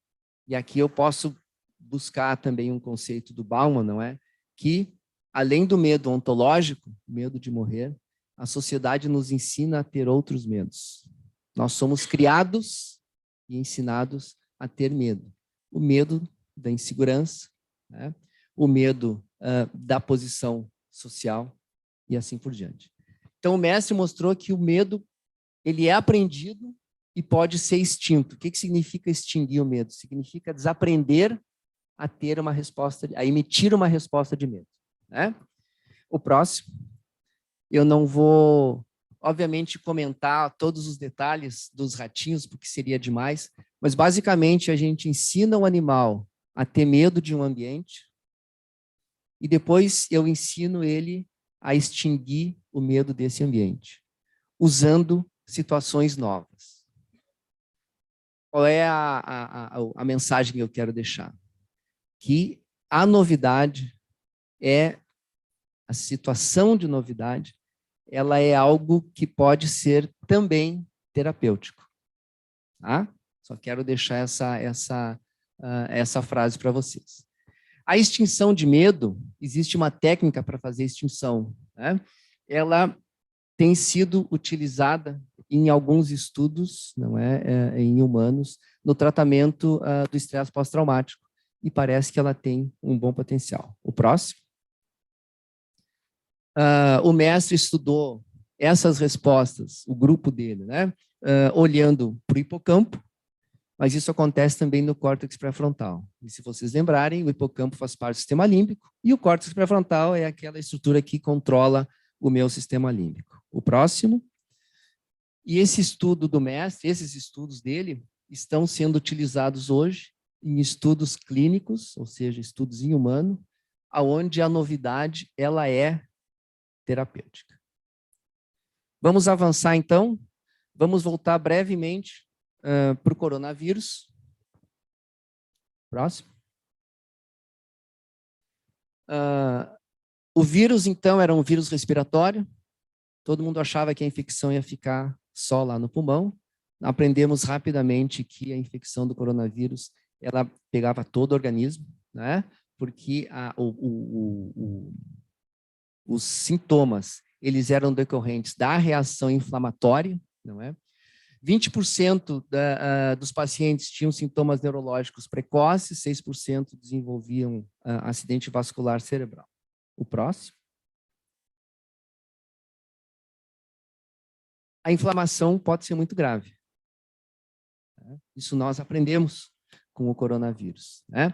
E aqui eu posso buscar também um conceito do Bauman, não é? Que, além do medo ontológico, medo de morrer, a sociedade nos ensina a ter outros medos. Nós somos criados e ensinados a ter medo. O medo da insegurança, né? O medo da posição social e assim por diante. Então, o mestre mostrou que o medo ele é aprendido e pode ser extinto. O que significa extinguir o medo? Significa desaprender a ter uma resposta, a emitir uma resposta de medo. Né? O próximo, eu não vou obviamente, comentar todos os detalhes dos ratinhos, porque seria demais, mas, basicamente, a gente ensina o animal a ter medo de um ambiente e depois eu ensino ele a extinguir o medo desse ambiente, usando situações novas. Qual é a mensagem que eu quero deixar? Que a novidade a situação de novidade, ela é algo que pode ser também terapêutico. Tá? Só quero deixar essa frase para vocês. A extinção de medo, existe uma técnica para fazer extinção, né? Ela tem sido utilizada em alguns estudos, não é, em humanos, no tratamento do estresse pós-traumático, e parece que ela tem um bom potencial. O próximo. O mestre estudou essas respostas, o grupo dele, né, olhando para o hipocampo, mas isso acontece também no córtex pré-frontal. E se vocês lembrarem, o hipocampo faz parte do sistema límbico e o córtex pré-frontal é aquela estrutura que controla o meu sistema límbico. O próximo. E esse estudo do mestre, esses estudos dele, estão sendo utilizados hoje em estudos clínicos, ou seja, estudos em humano, onde a novidade ela é terapêutica. Vamos avançar, então. Vamos voltar brevemente para o coronavírus. Próximo. O vírus, então, era um vírus respiratório. Todo mundo achava que a infecção ia ficar só lá no pulmão. Aprendemos rapidamente que a infecção do coronavírus ela pegava todo o organismo, né? Porque os sintomas eles eram decorrentes da reação inflamatória, não é? 20% dos pacientes tinham sintomas neurológicos precoces, 6% desenvolviam acidente vascular cerebral. O próximo. A inflamação pode ser muito grave. Isso nós aprendemos com o coronavírus, né?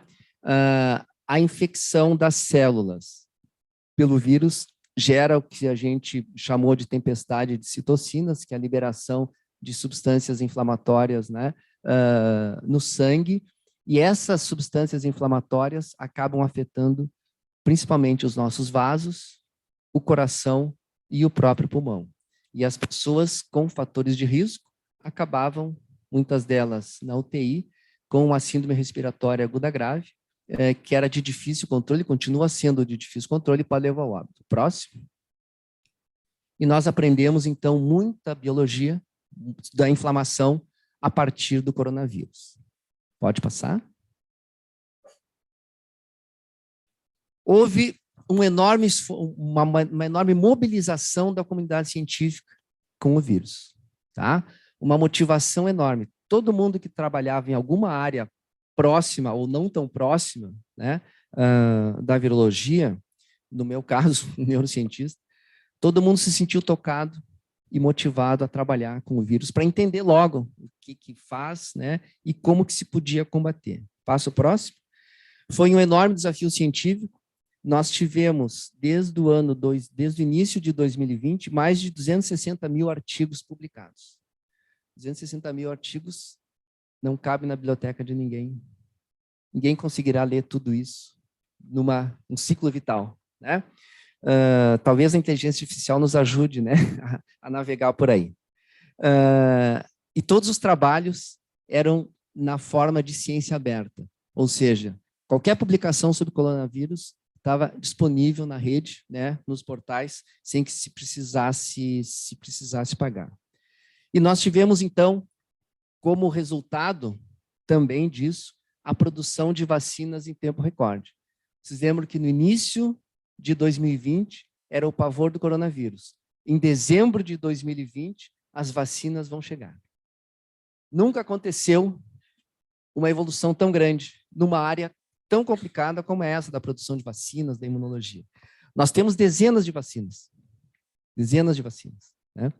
A infecção das células pelo vírus gera o que a gente chamou de tempestade de citocinas, que é a liberação de substâncias inflamatórias, né, no sangue, e essas substâncias inflamatórias acabam afetando principalmente os nossos vasos, o coração e o próprio pulmão. E as pessoas com fatores de risco acabavam, muitas delas na UTI, com uma síndrome respiratória aguda grave, que era de difícil controle, continua sendo de difícil controle e pode levar ao óbito. Próximo. E nós aprendemos, então, muita biologia da inflamação a partir do coronavírus. Pode passar. Houve uma enorme mobilização da comunidade científica com o vírus. Tá? Uma motivação enorme. Todo mundo que trabalhava em alguma área próxima ou não tão próxima, né, da virologia, no meu caso, neurocientista, todo mundo se sentiu tocado e motivado a trabalhar com o vírus para entender logo o que faz, né, e como que se podia combater. Passo próximo. Foi um enorme desafio científico. Nós tivemos, desde o início de 2020, mais de 260 mil artigos publicados. 260 mil artigos não cabe na biblioteca de ninguém. Ninguém conseguirá ler tudo isso num ciclo vital, né? Talvez a inteligência artificial nos ajude, né, a navegar por aí. E todos os trabalhos eram na forma de ciência aberta, ou seja, qualquer publicação sobre coronavírus estava disponível na rede, né, nos portais, sem que se precisasse pagar. E nós tivemos, então, como resultado também disso, a produção de vacinas em tempo recorde. Vocês lembram que no início de 2020 era o pavor do coronavírus. Em dezembro de 2020, as vacinas vão chegar. Nunca aconteceu uma evolução tão grande numa área tão complicada como essa da produção de vacinas, da imunologia. Nós temos dezenas de vacinas. Dezenas de vacinas. Né?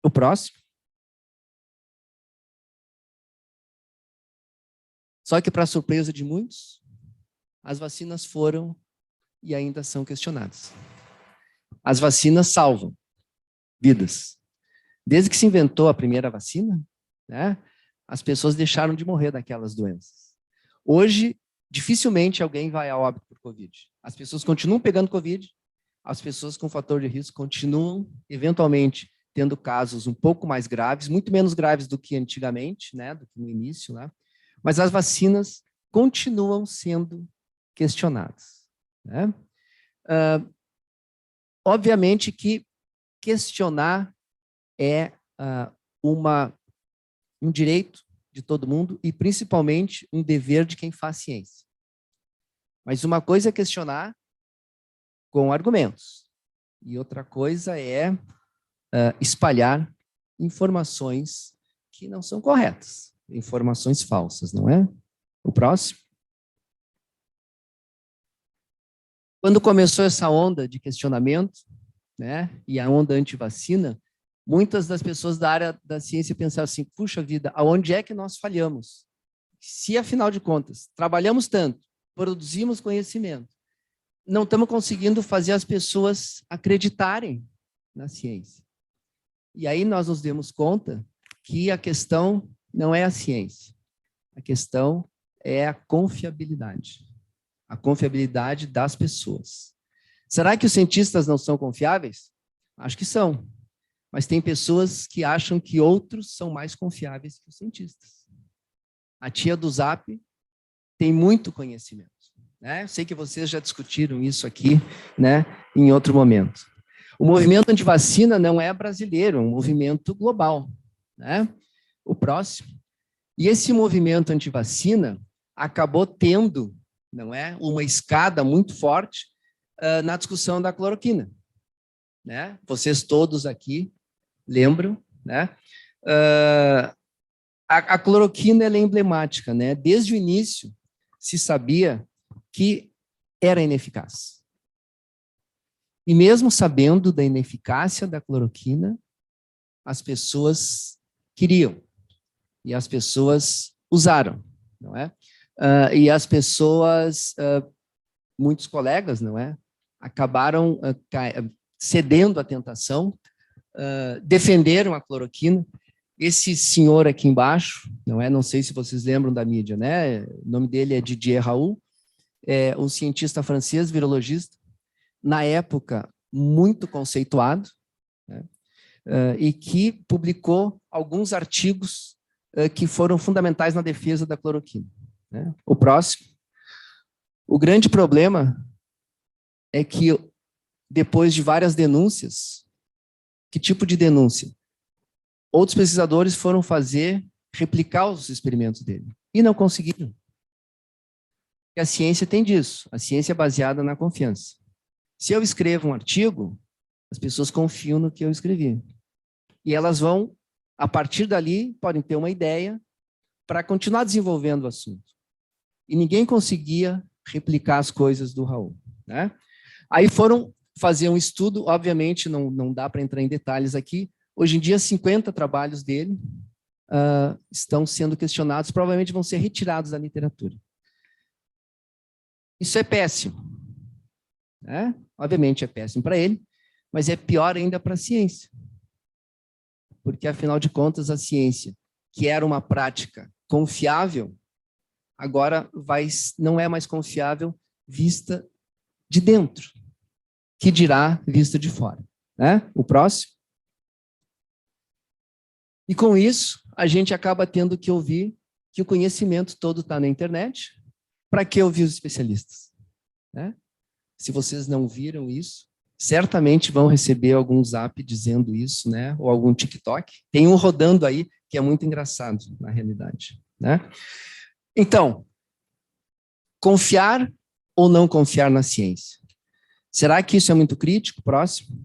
O próximo. Só que, para surpresa de muitos, as vacinas foram e ainda são questionadas. as vacinas salvam vidas. Desde que se inventou a primeira vacina, né, as pessoas deixaram de morrer daquelas doenças. Hoje, dificilmente alguém vai a óbito por Covid. As pessoas continuam pegando Covid, as pessoas com fator de risco continuam, eventualmente, tendo casos um pouco mais graves, muito menos graves do que antigamente, né, do que no início, né, mas as vacinas continuam sendo questionadas, né? Obviamente que questionar é um direito de todo mundo e, principalmente, um dever de quem faz ciência. Mas uma coisa é questionar com argumentos e outra coisa é espalhar informações que não são corretas, informações falsas, não é? O próximo. Quando começou essa onda de questionamento, né, e a onda anti-vacina, muitas das pessoas da área da ciência pensavam assim, puxa vida, aonde é que nós falhamos? Se, afinal de contas, trabalhamos tanto, produzimos conhecimento, não estamos conseguindo fazer as pessoas acreditarem na ciência. E aí nós nos demos conta que a questão não é a ciência, a questão é a confiabilidade das pessoas. Será que os cientistas não são confiáveis? Acho que são, mas tem pessoas que acham que outros são mais confiáveis que os cientistas. A tia do Zap tem muito conhecimento, né? Eu sei que vocês já discutiram isso aqui, né, em outro momento. O movimento antivacina não é brasileiro, é um movimento global, né? O próximo. E esse movimento antivacina acabou tendo, não é, uma escada muito forte na discussão da cloroquina, né? Vocês todos aqui lembram, né? A cloroquina ela é emblemática, né? Desde o início se sabia que era ineficaz. E mesmo sabendo da ineficácia da cloroquina, as pessoas queriam e as pessoas usaram, não é? E as pessoas, muitos colegas, não é, acabaram cedendo à tentação, defenderam a cloroquina. Esse senhor aqui embaixo, não é, não sei se vocês lembram da mídia, né? O nome dele é Didier Raoult, é um cientista francês, virologista, na época muito conceituado, né? E que publicou alguns artigos que foram fundamentais na defesa da cloroquina, né? O próximo. O grande problema é que, depois de várias denúncias, que tipo de denúncia? Outros pesquisadores foram replicar os experimentos dele, e não conseguiram. E a ciência tem disso, a ciência é baseada na confiança. Se eu escrevo um artigo, as pessoas confiam no que eu escrevi. E elas vão, a partir dali, podem ter uma ideia para continuar desenvolvendo o assunto. E ninguém conseguia replicar as coisas do Raoult, né? Aí foram fazer um estudo, obviamente não dá para entrar em detalhes aqui. Hoje em dia, 50 trabalhos dele estão sendo questionados, provavelmente vão ser retirados da literatura. Isso é péssimo, né? Obviamente é péssimo para ele, mas é pior ainda para a ciência. Porque, afinal de contas, a ciência, que era uma prática confiável, agora não é mais confiável vista de dentro, que dirá vista de fora, né? O próximo. E com isso, a gente acaba tendo que ouvir que o conhecimento todo está na internet. Para que ouvir os especialistas, né? Se vocês não viram isso, certamente vão receber algum zap dizendo isso, né? Ou algum TikTok. Tem um rodando aí que é muito engraçado, na realidade, né? Então, confiar ou não confiar na ciência? Será que isso é muito crítico? Próximo.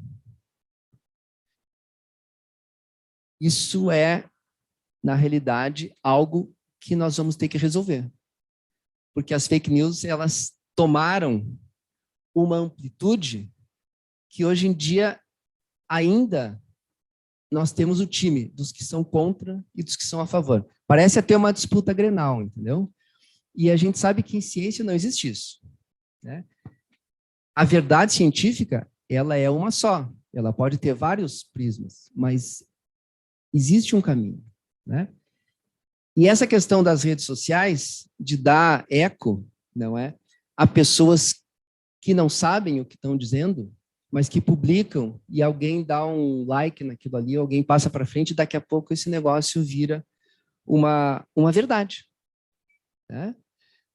Isso é, na realidade, algo que nós vamos ter que resolver. Porque as fake news, elas tomaram uma amplitude que hoje em dia ainda nós temos o time dos que são contra e dos que são a favor. Parece até uma disputa Grenal, entendeu? E a gente sabe que em ciência não existe isso, né? A verdade científica ela é uma só. Ela pode ter vários prismas, mas existe um caminho, né? E essa questão das redes sociais, de dar eco, não é, a pessoas que não sabem o que estão dizendo, mas que publicam, e alguém dá um like naquilo ali, alguém passa para frente, e daqui a pouco esse negócio vira uma verdade, né?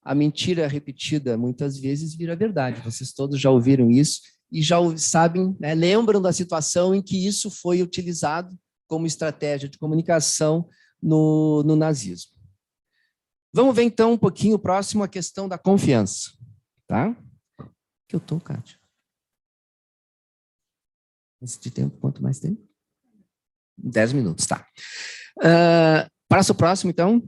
A mentira repetida muitas vezes vira verdade. Vocês todos já ouviram isso e já sabem, né, lembram da situação em que isso foi utilizado como estratégia de comunicação no nazismo. Vamos ver, então, um pouquinho próximo a questão da confiança. Tá? Que eu estou, Kátia? Esse tempo, quanto mais tempo? 10 minutos, tá. Passo o próximo, então.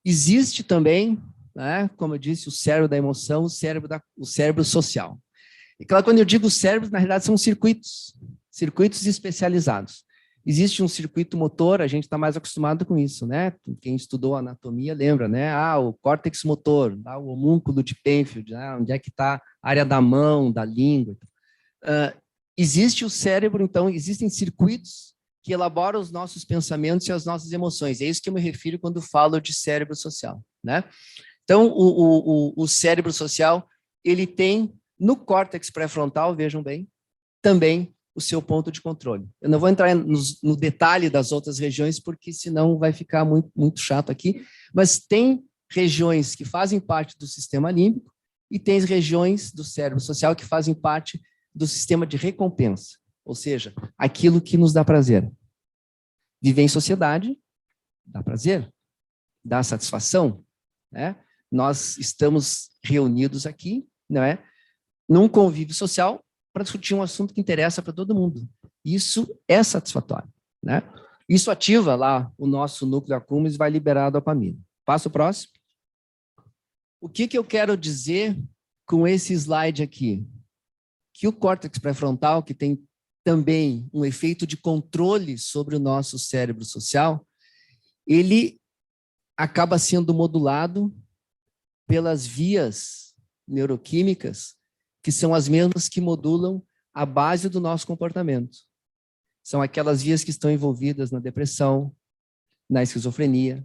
Existe também, né, como eu disse, o cérebro da emoção, o cérebro social. E claro, quando eu digo cérebro, na realidade são circuitos especializados. Existe um circuito motor, a gente está mais acostumado com isso, né? Quem estudou anatomia lembra, né? O córtex motor, o homúnculo de Penfield, né? Onde é que está a área da mão, da língua. Existe o cérebro, então, existem circuitos que elaboram os nossos pensamentos e as nossas emoções. É isso que eu me refiro quando falo de cérebro social, né? Então, o cérebro social, ele tem no córtex pré-frontal, vejam bem, também o seu ponto de controle. Eu não vou entrar no detalhe das outras regiões, porque senão vai ficar muito, muito chato aqui, mas tem regiões que fazem parte do sistema límbico e tem regiões do cérebro social que fazem parte do sistema de recompensa, ou seja, aquilo que nos dá prazer. Viver em sociedade dá prazer, dá satisfação, né? Nós estamos reunidos aqui, não é? Num convívio social para discutir um assunto que interessa para todo mundo. Isso é satisfatório, né? Isso ativa lá o nosso núcleo accumbens e vai liberar a dopamina. Passo o próximo. O que eu quero dizer com esse slide aqui? Que o córtex pré-frontal, que tem também um efeito de controle sobre o nosso cérebro social, ele acaba sendo modulado pelas vias neuroquímicas, que são as mesmas que modulam a base do nosso comportamento. São aquelas vias que estão envolvidas na depressão, na esquizofrenia,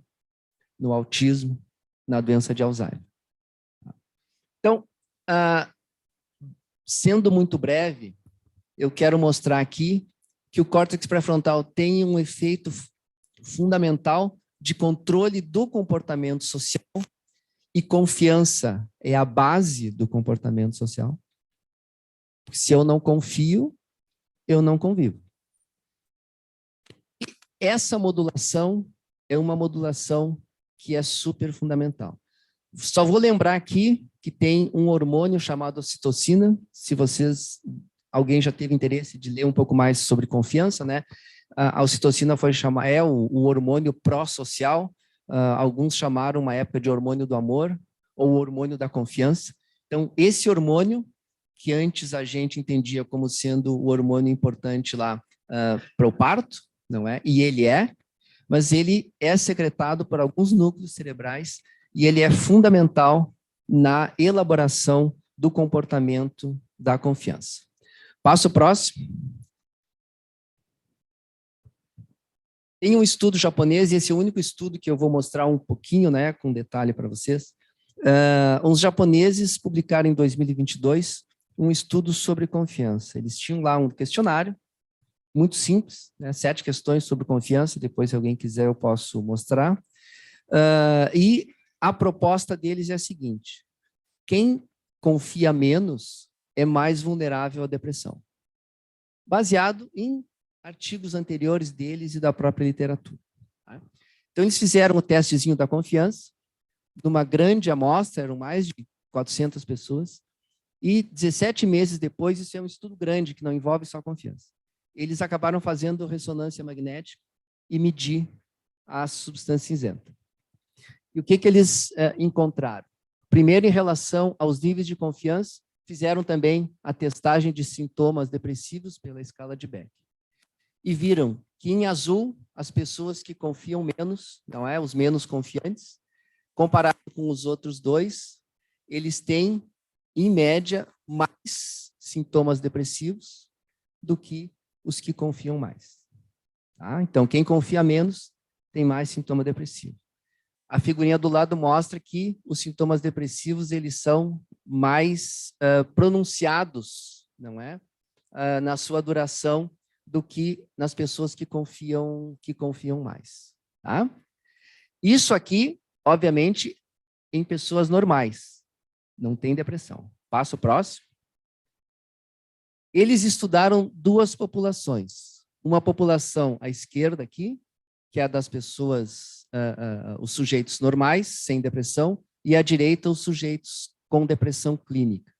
no autismo, na doença de Alzheimer. Então, sendo muito breve, eu quero mostrar aqui que o córtex pré-frontal tem um efeito fundamental de controle do comportamento social, e confiança é a base do comportamento social. Se eu não confio, eu não convivo. E essa modulação é uma modulação que é super fundamental. Só vou lembrar aqui que tem um hormônio chamado ocitocina, se alguém já teve interesse de ler um pouco mais sobre confiança, né? A ocitocina é o hormônio pró-social, alguns chamaram uma época de hormônio do amor, ou hormônio da confiança. Então, esse hormônio, que antes a gente entendia como sendo o hormônio importante lá para o parto, não é? E ele é, mas ele é secretado por alguns núcleos cerebrais e ele é fundamental na elaboração do comportamento da confiança. Passo o próximo. Tem um estudo japonês, e esse é o único estudo que eu vou mostrar um pouquinho, né, com detalhe para vocês. Os japoneses publicaram em 2022 um estudo sobre confiança. Eles tinham lá um questionário, muito simples, né, 7 questões sobre confiança, depois se alguém quiser eu posso mostrar. E a proposta deles é a seguinte: quem confia menos é mais vulnerável à depressão. Baseado em artigos anteriores deles e da própria literatura. Tá? Então, eles fizeram o testezinho da confiança, numa grande amostra, eram mais de 400 pessoas, e 17 meses depois, isso é um estudo grande, que não envolve só confiança. Eles acabaram fazendo ressonância magnética e medir a substância cinzenta. E o que eles encontraram? Primeiro, em relação aos níveis de confiança, fizeram também a testagem de sintomas depressivos pela escala de Beck. E viram que em azul, as pessoas que confiam menos, não é? Os menos confiantes, comparado com os outros dois, eles têm, em média, mais sintomas depressivos do que os que confiam mais. Tá? Então, quem confia menos tem mais sintoma depressivo. A figurinha do lado mostra que os sintomas depressivos eles são mais pronunciados, não é? Na sua duração do que nas pessoas que confiam mais. Tá? Isso aqui, obviamente, em pessoas normais. Não tem depressão. Passo próximo. Eles estudaram duas populações. Uma população à esquerda aqui, que é a das pessoas, os sujeitos normais, sem depressão, e à direita, os sujeitos com depressão clínica.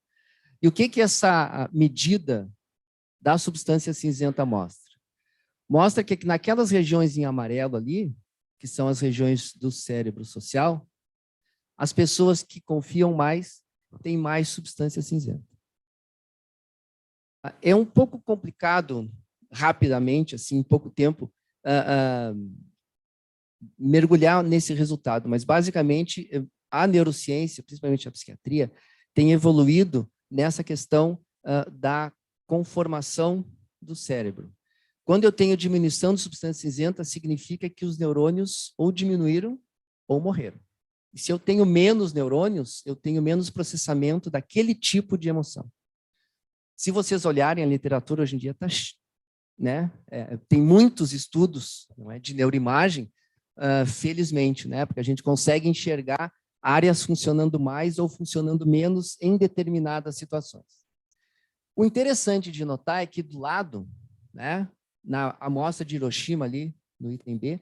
E o que essa medida da substância cinzenta mostra? Mostra que naquelas regiões em amarelo ali, que são as regiões do cérebro social, as pessoas que confiam mais têm mais substância cinzenta. É um pouco complicado, rapidamente, assim, em pouco tempo, mergulhar nesse resultado, mas basicamente a neurociência, principalmente a psiquiatria, tem evoluído nessa questão da conformação do cérebro. Quando eu tenho diminuição de substância cinzenta, significa que os neurônios ou diminuíram ou morreram. E se eu tenho menos neurônios, eu tenho menos processamento daquele tipo de emoção. Se vocês olharem a literatura hoje em dia, né, tem muitos estudos, não é, de neuroimagem, felizmente, né, porque a gente consegue enxergar áreas funcionando mais ou funcionando menos em determinadas situações. O interessante de notar é que do lado, né, na amostra de Hiroshima ali, no item B,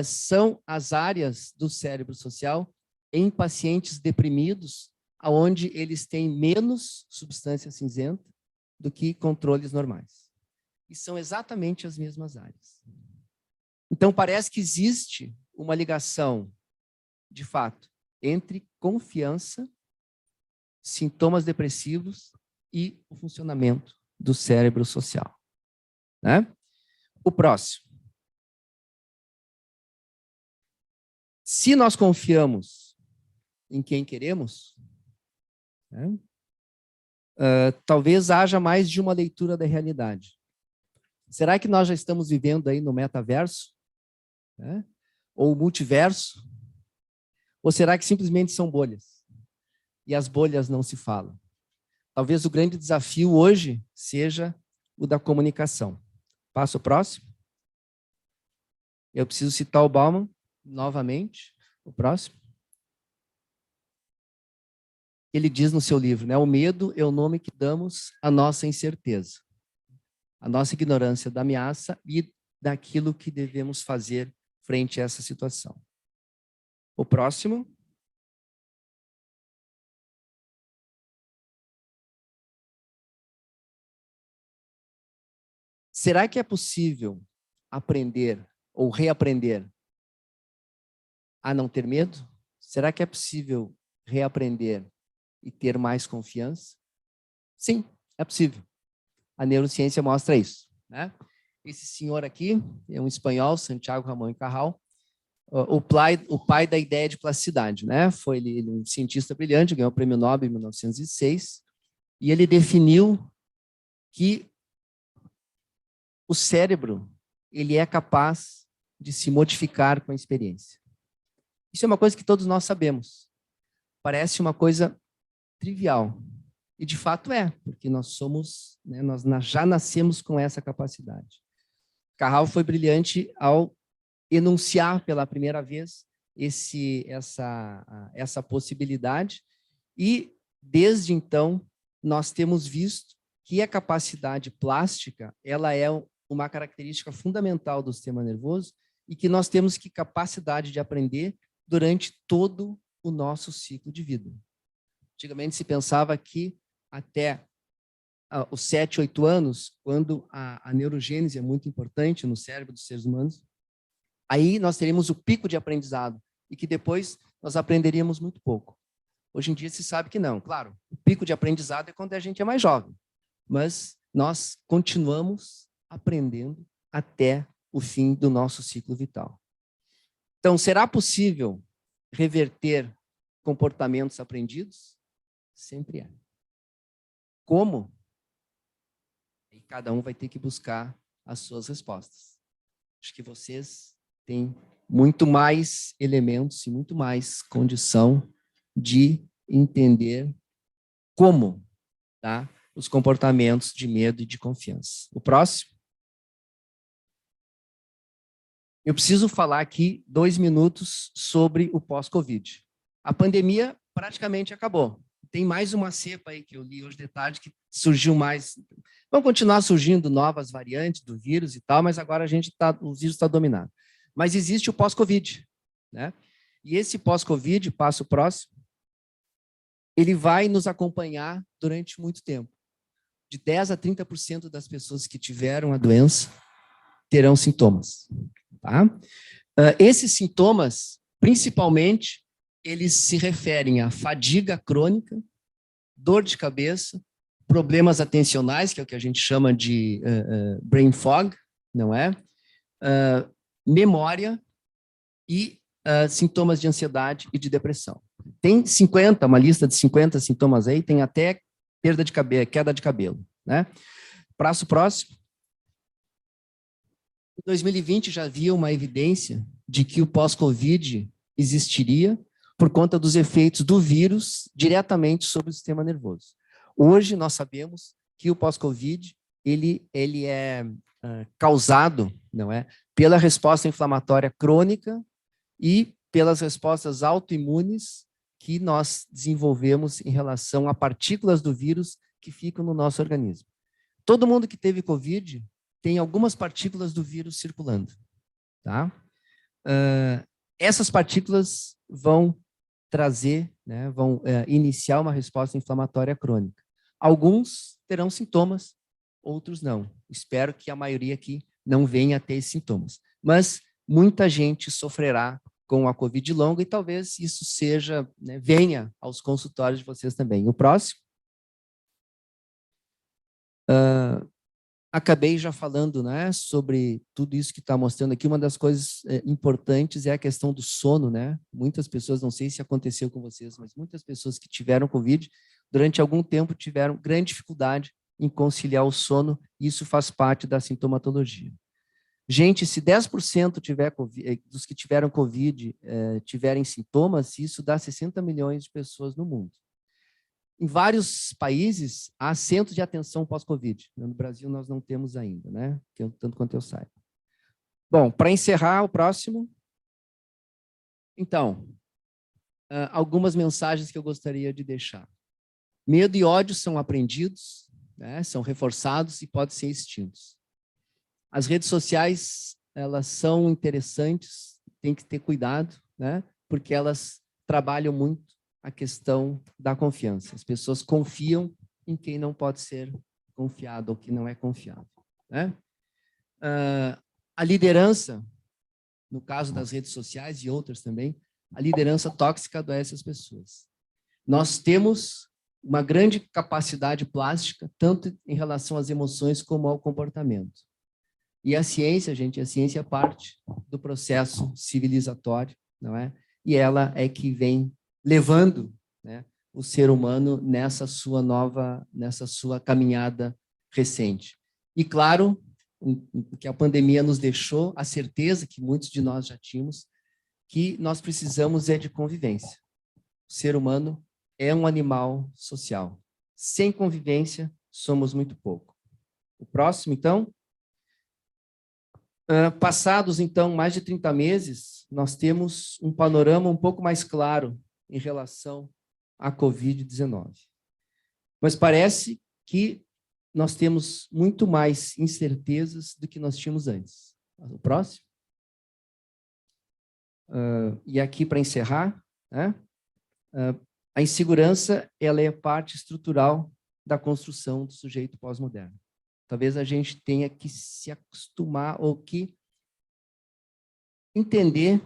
são as áreas do cérebro social em pacientes deprimidos, onde eles têm menos substância cinzenta do que controles normais. E são exatamente as mesmas áreas. Então, parece que existe uma ligação, de fato, entre confiança, sintomas depressivos e o funcionamento do cérebro social. Né? O próximo. Se nós confiamos em quem queremos, né, talvez haja mais de uma leitura da realidade. Será que nós já estamos vivendo aí no metaverso? Né? Ou multiverso? Ou será que simplesmente são bolhas? E as bolhas não se falam. Talvez o grande desafio hoje seja o da comunicação. Passo próximo. Eu preciso citar o Bauman novamente. O próximo. Ele diz no seu livro, né, o medo é o nome que damos à nossa incerteza, a nossa ignorância da ameaça e daquilo que devemos fazer frente a essa situação. O próximo. Será que é possível aprender ou reaprender a não ter medo? Será que é possível reaprender e ter mais confiança? Sim, é possível. A neurociência mostra isso. Né? Esse senhor aqui é um espanhol, Santiago Ramón y Cajal, o pai da ideia de plasticidade. Né? Foi ele um cientista brilhante, ganhou o prêmio Nobel em 1906, e ele definiu que o cérebro ele é capaz de se modificar com a experiência. Isso é uma coisa que todos nós sabemos. Parece uma coisa trivial. E de fato é, porque nós somos, né, nós já nascemos com essa capacidade. Cajal foi brilhante ao enunciar pela primeira vez essa possibilidade, e desde então nós temos visto que a capacidade plástica ela é uma característica fundamental do sistema nervoso e que nós temos capacidade de aprender durante todo o nosso ciclo de vida. Antigamente se pensava que até os 7, 8 anos, quando a neurogênese é muito importante no cérebro dos seres humanos, aí nós teríamos o pico de aprendizado e que depois nós aprenderíamos muito pouco. Hoje em dia se sabe que não. Claro, o pico de aprendizado é quando a gente é mais jovem, mas nós continuamos aprendendo até o fim do nosso ciclo vital. Então, será possível reverter comportamentos aprendidos? Sempre é. como, e cada um vai ter que buscar as suas respostas. Acho que vocês têm muito mais elementos e muito mais condição de entender como, tá, os comportamentos de medo e de confiança. O próximo. Eu preciso falar aqui 2 minutos sobre o pós-Covid. A pandemia praticamente acabou. Tem mais uma cepa aí que eu li hoje de tarde que surgiu mais. Vão continuar surgindo novas variantes do vírus e tal, mas agora o vírus está dominado. Mas existe o pós-Covid, né? E esse pós-Covid, passo próximo, ele vai nos acompanhar durante muito tempo. De 10 a 30% das pessoas que tiveram a doença terão sintomas. Tá? Esses sintomas, principalmente, eles se referem à fadiga crônica, dor de cabeça, problemas atencionais, que é o que a gente chama de brain fog, não é? Memória e sintomas de ansiedade e de depressão. Tem uma lista de 50 sintomas aí, tem até perda de cabelo, queda de cabelo, né? Próximo. Em 2020 já havia uma evidência de que o pós-Covid existiria por conta dos efeitos do vírus diretamente sobre o sistema nervoso. Hoje nós sabemos que o pós-Covid ele é causado, não é, pela resposta inflamatória crônica e pelas respostas autoimunes que nós desenvolvemos em relação a partículas do vírus que ficam no nosso organismo. Todo mundo que teve Covid tem algumas partículas do vírus circulando. Tá? Essas partículas vão trazer, né, vão iniciar uma resposta inflamatória crônica. Alguns terão sintomas, outros não. Espero que a maioria aqui não venha a ter esses sintomas. Mas muita gente sofrerá com a Covid longa e talvez isso seja, né, venha aos consultórios de vocês também. O próximo. Acabei já falando, né, sobre tudo isso que está mostrando aqui. Uma das coisas importantes é a questão do sono, né? Muitas pessoas, não sei se aconteceu com vocês, mas muitas pessoas que tiveram Covid, durante algum tempo tiveram grande dificuldade em conciliar o sono, e isso faz parte da sintomatologia. Gente, se 10% dos que tiveram Covid tiverem sintomas, isso dá 60 milhões de pessoas no mundo. Em vários países, há centros de atenção pós-Covid. No Brasil, nós não temos ainda, né? Tanto quanto eu saiba. Bom, para encerrar, o próximo. Então, algumas mensagens que eu gostaria de deixar. Medo e ódio são aprendidos, né? São reforçados e podem ser extintos. As redes sociais, elas são interessantes, tem que ter cuidado, né? Porque elas trabalham muito a questão da confiança. As pessoas confiam em quem não pode ser confiado ou que não é confiável, né? A liderança, no caso das redes sociais e outras também, a liderança tóxica adoece as pessoas. Nós temos uma grande capacidade plástica, tanto em relação às emoções como ao comportamento. E a ciência, gente, a ciência é parte do processo civilizatório, não é? E ela é que vem levando, né, o ser humano nessa sua caminhada recente. E, claro, o que a pandemia nos deixou, a certeza que muitos de nós já tínhamos, que nós precisamos de convivência. O ser humano é um animal social. Sem convivência, somos muito pouco. O próximo, então. Passados, então, mais de 30 meses, nós temos um panorama um pouco mais claro em relação à Covid-19. Mas parece que nós temos muito mais incertezas do que nós tínhamos antes. O próximo. E aqui, para encerrar, né, a insegurança ela é parte estrutural da construção do sujeito pós-moderno. Talvez a gente tenha que se acostumar ou que entender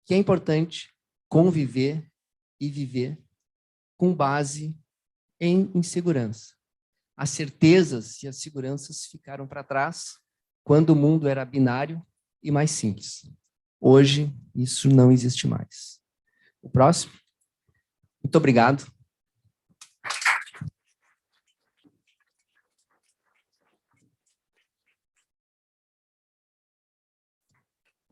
que é importante conviver e viver com base em insegurança. As certezas e as seguranças ficaram para trás quando o mundo era binário e mais simples. Hoje, isso não existe mais. O próximo. Muito obrigado.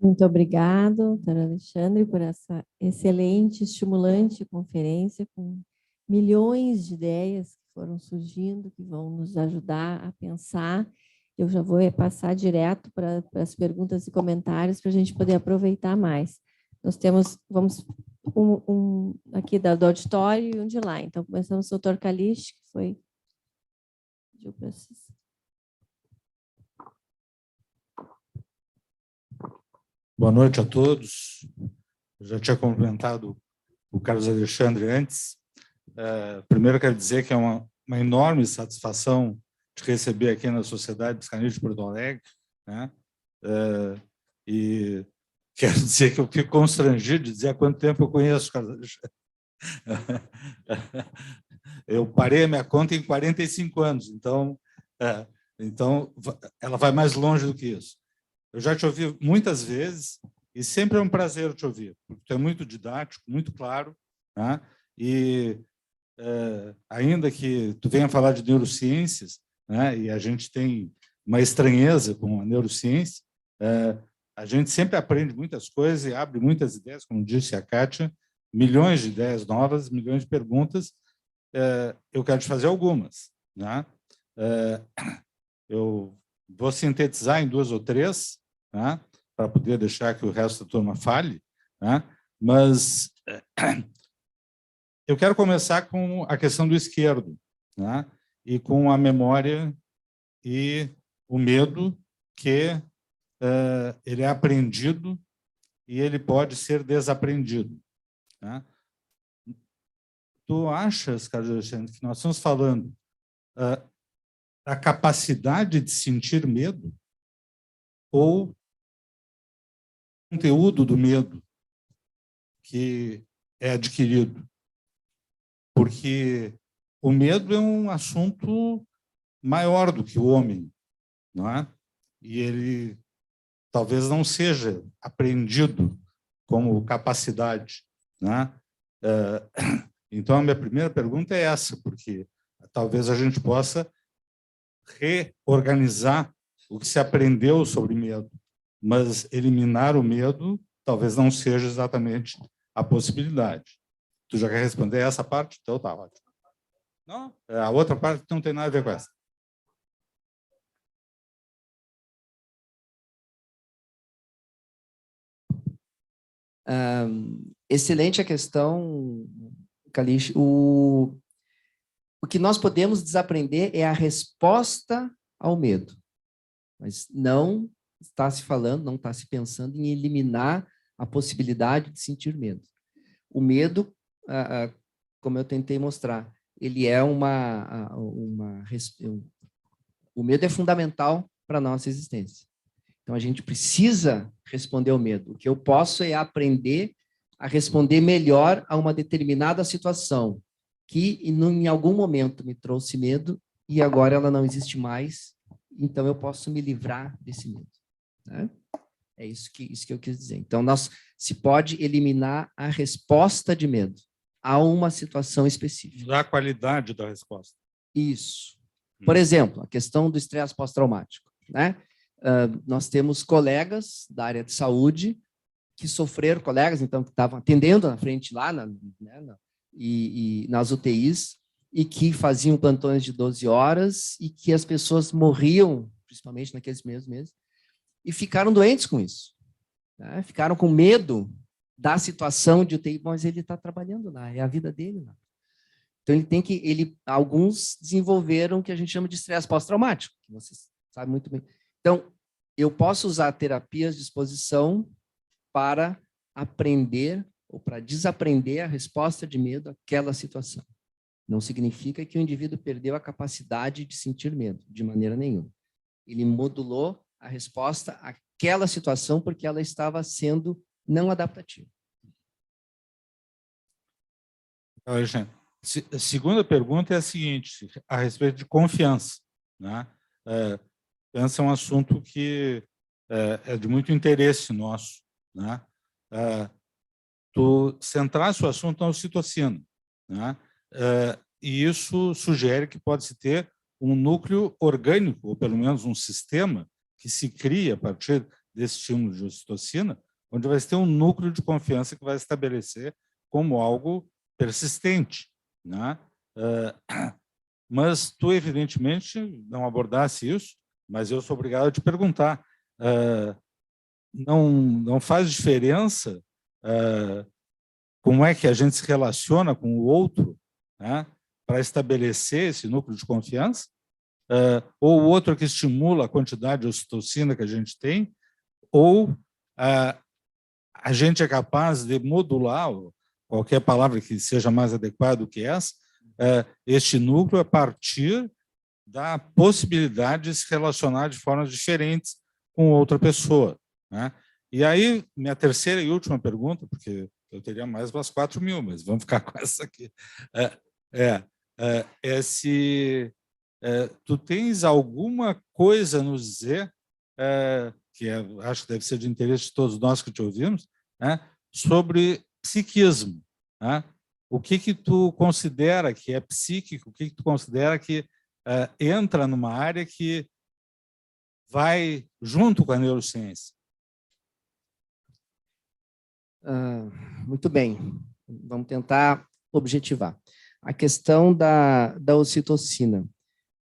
Muito obrigado, doutor Alexandre, por essa excelente, estimulante conferência, com milhões de ideias que foram surgindo, que vão nos ajudar a pensar. Eu já vou passar direto para as perguntas e comentários para a gente poder aproveitar mais. Nós temos, vamos, aqui do auditório e um de lá. Então, começamos com o doutor Calixto, que foi... Boa noite a todos. Eu já tinha cumprimentado o Carlos Alexandre antes. Primeiro, quero dizer que é uma enorme satisfação te receber aqui na Sociedade Psicanalítica de Porto Alegre, né? E quero dizer que eu fico constrangido de dizer há quanto tempo eu conheço o Carlos Alexandre. Eu parei a minha conta em 45 anos, então ela vai mais longe do que isso. Eu já te ouvi muitas vezes e sempre é um prazer te ouvir, porque tu é muito didático, muito claro, né? E ainda que tu venha falar de neurociências, né? E a gente tem uma estranheza com a neurociência, a gente sempre aprende muitas coisas e abre muitas ideias, como disse a Kátia, milhões de ideias novas, milhões de perguntas. Eu quero te fazer algumas, né? Eu vou sintetizar em 2 ou 3, né, para poder deixar que o resto da turma fale, né? Mas eu quero começar com a questão do esquerdo, né? E com a memória e o medo que ele é aprendido e ele pode ser desaprendido, né? Tu achas, Carlos Alexandre, que nós estamos falando da capacidade de sentir medo ou conteúdo do medo que é adquirido? Porque o medo é um assunto maior do que o homem, não é? E ele talvez não seja aprendido como capacidade, né? Então, a minha primeira pergunta é essa, porque talvez a gente possa reorganizar o que se aprendeu sobre medo, mas eliminar o medo talvez não seja exatamente a possibilidade. Tu já quer responder essa parte? Então tá ótimo. Não, a outra parte não tem nada a ver com essa. Excelente a questão, Calixto. O que nós podemos desaprender é a resposta ao medo, mas não está se falando, não está se pensando em eliminar a possibilidade de sentir medo. O medo, como eu tentei mostrar, ele é o medo é fundamental para a nossa existência. Então, a gente precisa responder ao medo. O que eu posso é aprender a responder melhor a uma determinada situação que, em algum momento, me trouxe medo e agora ela não existe mais, então eu posso me livrar desse medo, né? É isso que eu quis dizer. Então, se pode eliminar a resposta de medo a uma situação específica. Da qualidade da resposta. Isso. Por exemplo, a questão do estresse pós-traumático, né? Nós temos colegas da área de saúde que sofreram, colegas, então, que estavam atendendo na frente lá, e nas UTIs, e que faziam plantões de 12 horas, e que as pessoas morriam, principalmente naqueles primeiros meses, e ficaram doentes com isso, né? Ficaram com medo da situação de UTI, mas ele está trabalhando lá, é a vida dele lá. Então, alguns desenvolveram o que a gente chama de estresse pós-traumático, que vocês sabem muito bem. Então, eu posso usar terapias de exposição para aprender ou para desaprender a resposta de medo àquela situação. Não significa que o indivíduo perdeu a capacidade de sentir medo, de maneira nenhuma. Ele modulou a resposta àquela situação porque ela estava sendo não adaptativa. Alexandre, a segunda pergunta é a seguinte, a respeito de confiança, né? Confiança é um assunto que é de muito interesse nosso, né? Tu centraste o assunto na ocitocina, né? E isso sugere que pode-se ter um núcleo orgânico, ou pelo menos um sistema que se cria a partir desse estímulo de ocitocina, onde vai ter um núcleo de confiança que vai estabelecer como algo persistente, né? Mas tu, evidentemente, não abordasse isso, mas eu sou obrigado a te perguntar. Não faz diferença como é que a gente se relaciona com o outro, né, para estabelecer esse núcleo de confiança? Ou o outro que estimula a quantidade de ocitocina que a gente tem? Ou a gente é capaz de modular, qualquer palavra que seja mais adequada do que essa, este núcleo a partir da possibilidade de se relacionar de formas diferentes com outra pessoa, né? E aí, minha terceira e última pergunta, porque eu teria mais umas 4.000, mas vamos ficar com essa aqui, se tu tens alguma coisa a nos dizer, acho que deve ser de interesse de todos nós que te ouvimos, né, sobre psiquismo, né? O que tu considera que é psíquico, o que tu considera que entra numa área que vai junto com a neurociência? Muito bem, vamos tentar objetivar. A questão da ocitocina.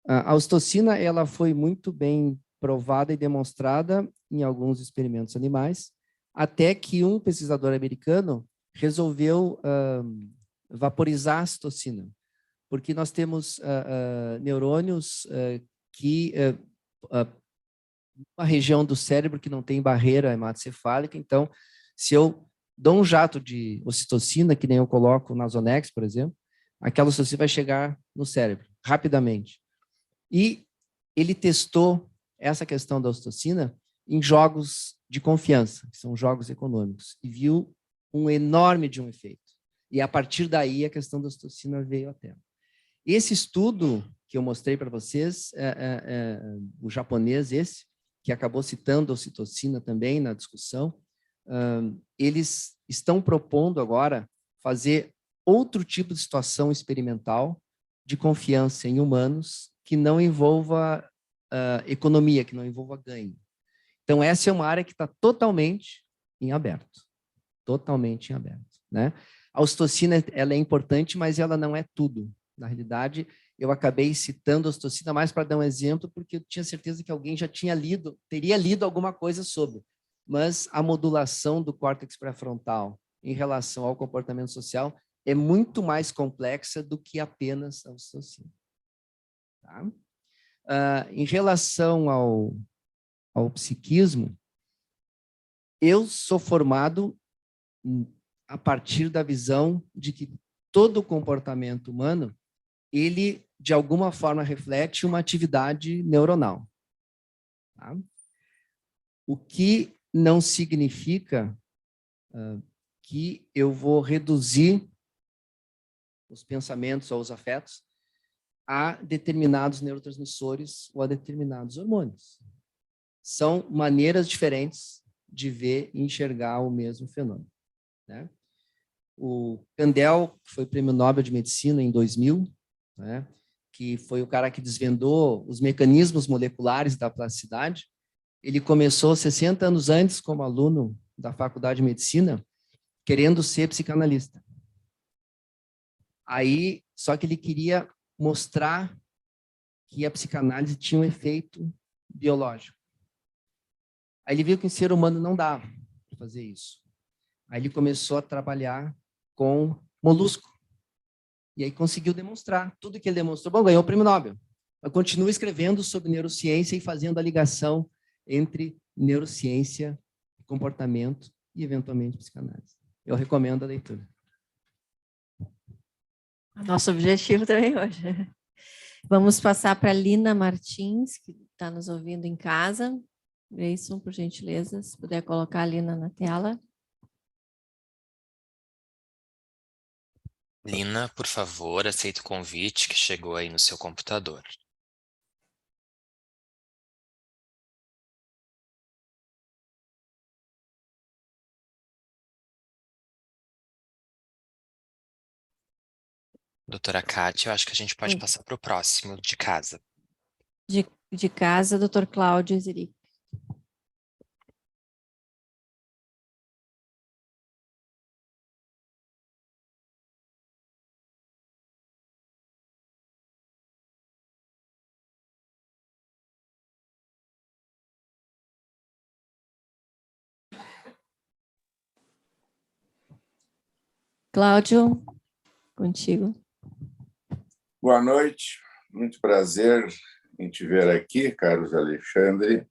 A ocitocina ela foi muito bem provada e demonstrada em alguns experimentos animais, até que um pesquisador americano resolveu vaporizar a ocitocina, porque nós temos neurônios que uma região do cérebro que não tem barreira hematocefálica. Então, se eu dou um jato de ocitocina, que nem eu coloco na Zonex, por exemplo, aquela ocitocina vai chegar no cérebro rapidamente. E ele testou essa questão da ocitocina em jogos de confiança, que são jogos econômicos, e viu um enorme de um efeito. E a partir daí a questão da ocitocina veio à tela. Esse estudo que eu mostrei para vocês, o japonês esse, que acabou citando a ocitocina também na discussão, eles estão propondo agora fazer outro tipo de situação experimental de confiança em humanos que não envolva economia, que não envolva ganho. Então, essa é uma área que está totalmente em aberto. Totalmente em aberto, né? A ocitocina ela é importante, mas ela não é tudo. Na realidade, eu acabei citando a ocitocina mais para dar um exemplo, porque eu tinha certeza que alguém já tinha lido, teria lido alguma coisa sobre. Mas a modulação do córtex pré-frontal em relação ao comportamento social é muito mais complexa do que apenas a ocitocina. Tá? Em relação ao psiquismo, eu sou formado a partir da visão de que todo o comportamento humano, ele, de alguma forma, reflete uma atividade neuronal. Tá? O que não significa que eu vou reduzir os pensamentos ou os afetos a determinados neurotransmissores ou a determinados hormônios. São maneiras diferentes de ver e enxergar o mesmo fenômeno, né? O Kandel, que foi prêmio Nobel de Medicina em 2000, né, que foi o cara que desvendou os mecanismos moleculares da plasticidade, ele começou 60 anos antes como aluno da Faculdade de Medicina, querendo ser psicanalista. Aí, só que ele queria mostrar que a psicanálise tinha um efeito biológico. Aí ele viu que em ser humano não dá para fazer isso. Aí ele começou a trabalhar com molusco. E aí conseguiu demonstrar. Tudo que ele demonstrou, bom, ganhou o prêmio Nobel. Mas continua escrevendo sobre neurociência e fazendo a ligação entre neurociência, comportamento e, eventualmente, psicanálise. Eu recomendo a leitura. Nosso objetivo também hoje. Vamos passar para a Lina Martins, que está nos ouvindo em casa. Grayson, por gentileza, se puder colocar a Lina na tela. Lina, por favor, aceite o convite que chegou aí no seu computador. Doutora Kátia, eu acho que a gente pode passar para o próximo, de casa. De casa, doutor Cláudio Ziric. Cláudio, contigo. Boa noite, muito prazer em te ver aqui, Carlos Alexandre,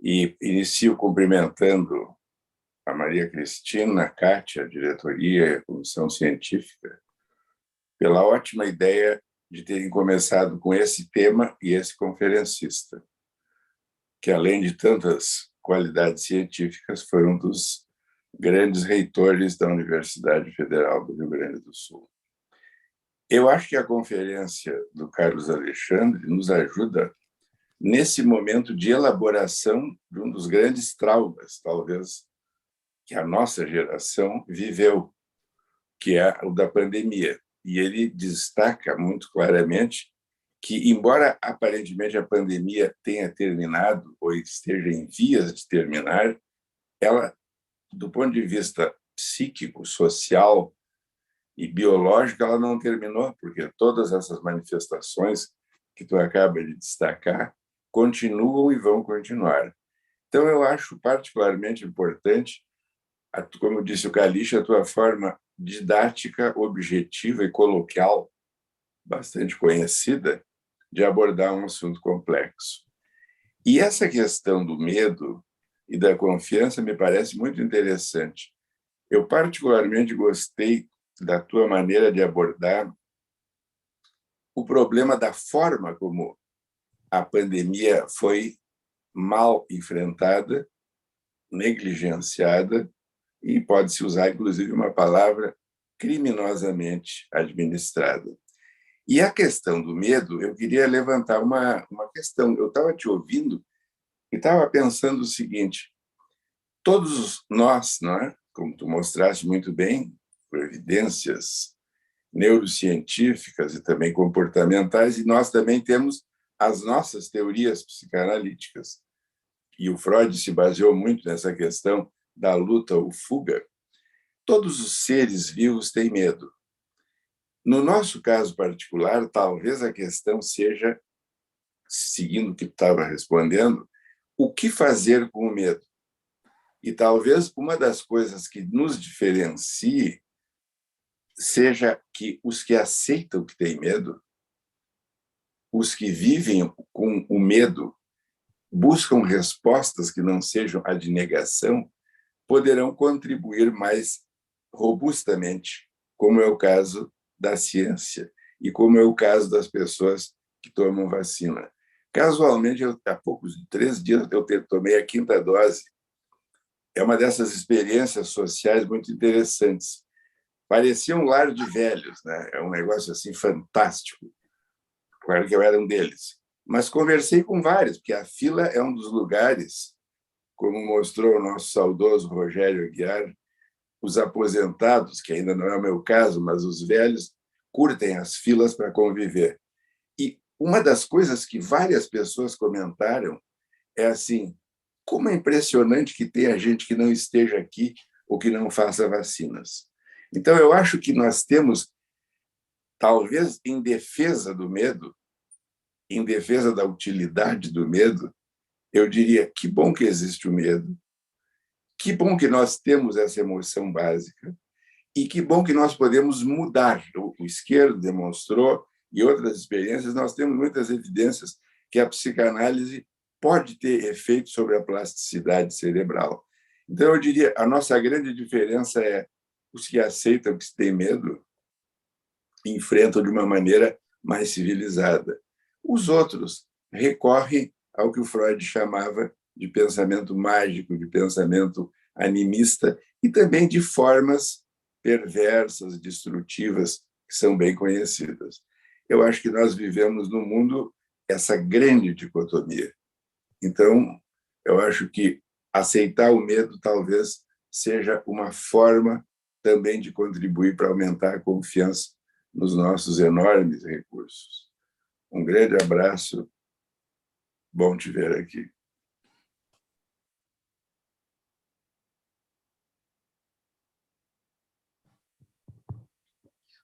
e inicio cumprimentando a Maria Cristina, a Kátia, a diretoria e a comissão científica, pela ótima ideia de terem começado com esse tema e esse conferencista, que, além de tantas qualidades científicas, foi um dos grandes reitores da Universidade Federal do Rio Grande do Sul. Eu acho que a conferência do Carlos Alexandre nos ajuda nesse momento de elaboração de um dos grandes traumas, talvez, que a nossa geração viveu, que é o da pandemia. E ele destaca muito claramente que, embora aparentemente a pandemia tenha terminado ou esteja em vias de terminar, ela, do ponto de vista psíquico, social e biológico, ela não terminou, porque todas essas manifestações que tu acaba de destacar continuam e vão continuar. Então, eu acho particularmente importante, como disse o Calixa, a tua forma didática, objetiva e coloquial, bastante conhecida, de abordar um assunto complexo. E essa questão do medo e da confiança me parece muito interessante. Eu particularmente gostei da tua maneira de abordar o problema da forma como a pandemia foi mal enfrentada, negligenciada e pode-se usar, inclusive, uma palavra criminosamente administrada. E a questão do medo, eu queria levantar uma questão. Eu estava te ouvindo e estava pensando o seguinte: todos nós, não é? Como tu mostraste muito bem, por evidências neurocientíficas e também comportamentais, e nós também temos as nossas teorias psicanalíticas. E o Freud se baseou muito nessa questão da luta ou fuga. Todos os seres vivos têm medo. No nosso caso particular, talvez a questão seja, seguindo o que tu estava respondendo, o que fazer com o medo? E talvez uma das coisas que nos diferencie seja que os que aceitam que têm medo, os que vivem com o medo, buscam respostas que não sejam a de negação, poderão contribuir mais robustamente, como é o caso da ciência e como é o caso das pessoas que tomam vacina. Casualmente, há poucos 3 dias, eu tomei a 5ª dose. É uma dessas experiências sociais muito interessantes. Parecia um lar de velhos, né? É um negócio assim fantástico. Claro que eu era um deles. Mas conversei com vários, porque a fila é um dos lugares, como mostrou o nosso saudoso Rogério Aguiar, os aposentados, que ainda não é o meu caso, mas os velhos, curtem as filas para conviver. E uma das coisas que várias pessoas comentaram é assim: como é impressionante que tenha gente que não esteja aqui ou que não faça vacinas. Então, eu acho que nós temos, talvez em defesa do medo, em defesa da utilidade do medo, eu diria: que bom que existe o medo, que bom que nós temos essa emoção básica e que bom que nós podemos mudar. O Esquerdo demonstrou, e outras experiências, nós temos muitas evidências que a psicanálise pode ter efeito sobre a plasticidade cerebral. Então, eu diria, a nossa grande diferença é os que aceitam que se tem medo enfrentam de uma maneira mais civilizada. Os outros recorrem ao que o Freud chamava de pensamento mágico, de pensamento animista e também de formas perversas, destrutivas, que são bem conhecidas. Eu acho que nós vivemos no mundo essa grande dicotomia. Então, eu acho que aceitar o medo talvez seja uma forma também de contribuir para aumentar a confiança nos nossos enormes recursos. Um grande abraço. Bom te ver aqui.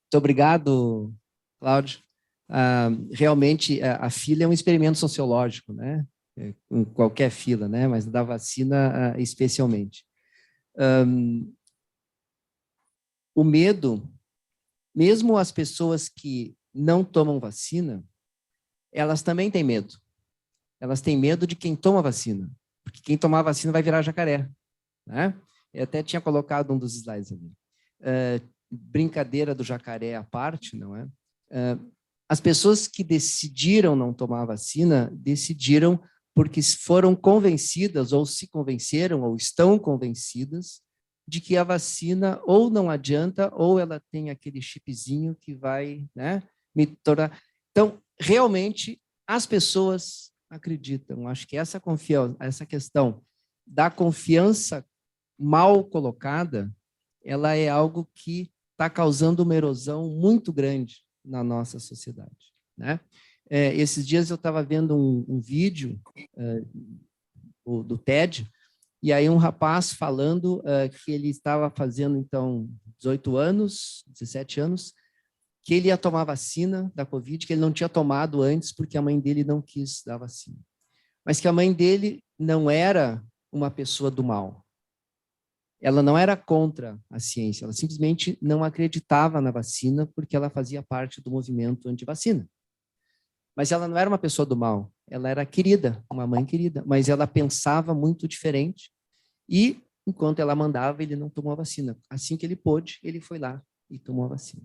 Muito obrigado, Cláudio. Realmente, a fila é um experimento sociológico, né? Em qualquer fila, né? Mas da vacina especialmente. o medo, mesmo as pessoas que não tomam vacina, elas também têm medo. Elas têm medo de quem toma vacina, porque quem tomar vacina vai virar jacaré, né? Eu até tinha colocado um dos slides ali. Brincadeira do jacaré à parte, não é? As pessoas que decidiram não tomar vacina, decidiram porque foram convencidas, ou se convenceram, ou estão convencidas, de que a vacina ou não adianta, ou ela tem aquele chipzinho que vai, né, me tornar... Então, realmente, as pessoas acreditam. Acho que essa confiança, essa questão da confiança mal colocada, ela é algo que está causando uma erosão muito grande na nossa sociedade, né? Esses dias eu estava vendo um vídeo do TED, e aí um rapaz falando que ele estava fazendo, então, 18 anos, 17 anos, que ele ia tomar vacina da Covid, que ele não tinha tomado antes porque a mãe dele não quis dar vacina. Mas que a mãe dele não era uma pessoa do mal. Ela não era contra a ciência, ela simplesmente não acreditava na vacina porque ela fazia parte do movimento anti-vacina. Mas ela não era uma pessoa do mal, ela era querida, uma mãe querida, mas ela pensava muito diferente e, enquanto ela mandava, ele não tomou a vacina. Assim que ele pôde, ele foi lá e tomou a vacina.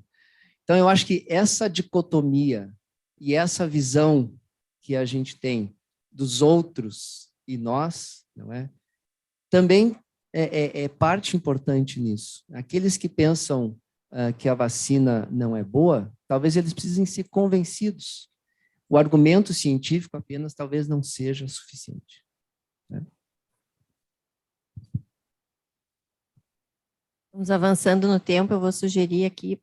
Então, eu acho que essa dicotomia e essa visão que a gente tem dos outros e nós, não é? Também é parte importante nisso. Aqueles que pensam que a vacina não é boa, talvez eles precisem ser convencidos. O argumento científico apenas talvez não seja suficiente, né? Vamos avançando no tempo, eu vou sugerir aqui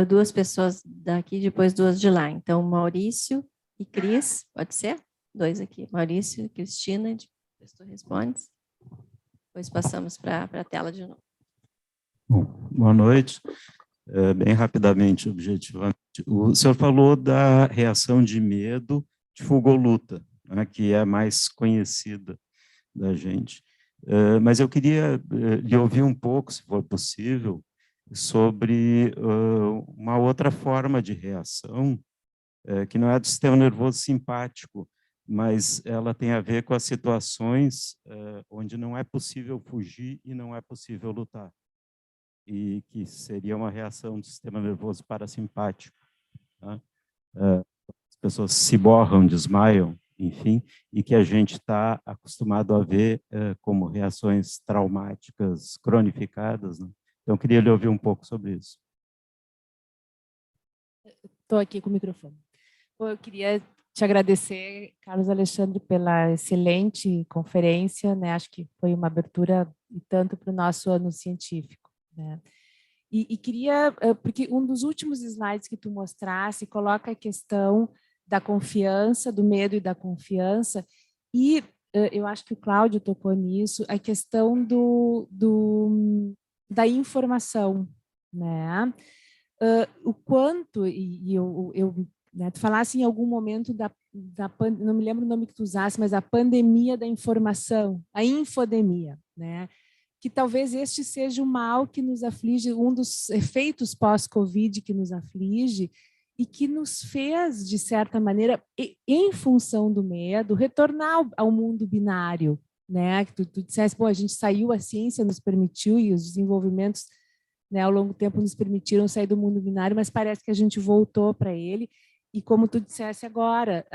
2 pessoas daqui, depois 2 de lá. Então, Maurício e Cris, pode ser? 2 aqui, Maurício e Cristina, depois tu respondes. Depois passamos para a tela de novo. Bom, boa noite. Bem rapidamente, objetivamente. O senhor falou da reação de medo de fuga ou luta, né, que é a mais conhecida da gente. Mas eu queria lhe ouvir um pouco, se for possível, sobre uma outra forma de reação, que não é do sistema nervoso simpático, mas ela tem a ver com as situações onde não é possível fugir e não é possível lutar, e que seria uma reação do sistema nervoso parasimpático, tá? As pessoas se borram, desmaiam, enfim, e que a gente está acostumado a ver como reações traumáticas cronificadas, né? Então, eu queria lhe ouvir um pouco sobre isso. Estou aqui com o microfone. Bom, eu queria te agradecer, Carlos Alexandre, pela excelente conferência, né? Acho que foi uma abertura e tanto para o nosso ano científico, né? E queria, porque um dos últimos slides que tu mostrasse coloca a questão da confiança, do medo e da confiança, e eu acho que o Cláudio tocou nisso, a questão da informação, né? O quanto, né, tu falasse em algum momento não me lembro o nome que tu usasse, mas a pandemia da informação, a infodemia, né? Que talvez este seja o mal que nos aflige, um dos efeitos pós-Covid que nos aflige e que nos fez, de certa maneira, em função do medo, retornar ao mundo binário, né? Que tu disseste, pô, a gente saiu, a ciência nos permitiu e os desenvolvimentos, né, ao longo do tempo nos permitiram sair do mundo binário, mas parece que a gente voltou para ele. E como tu disseste agora,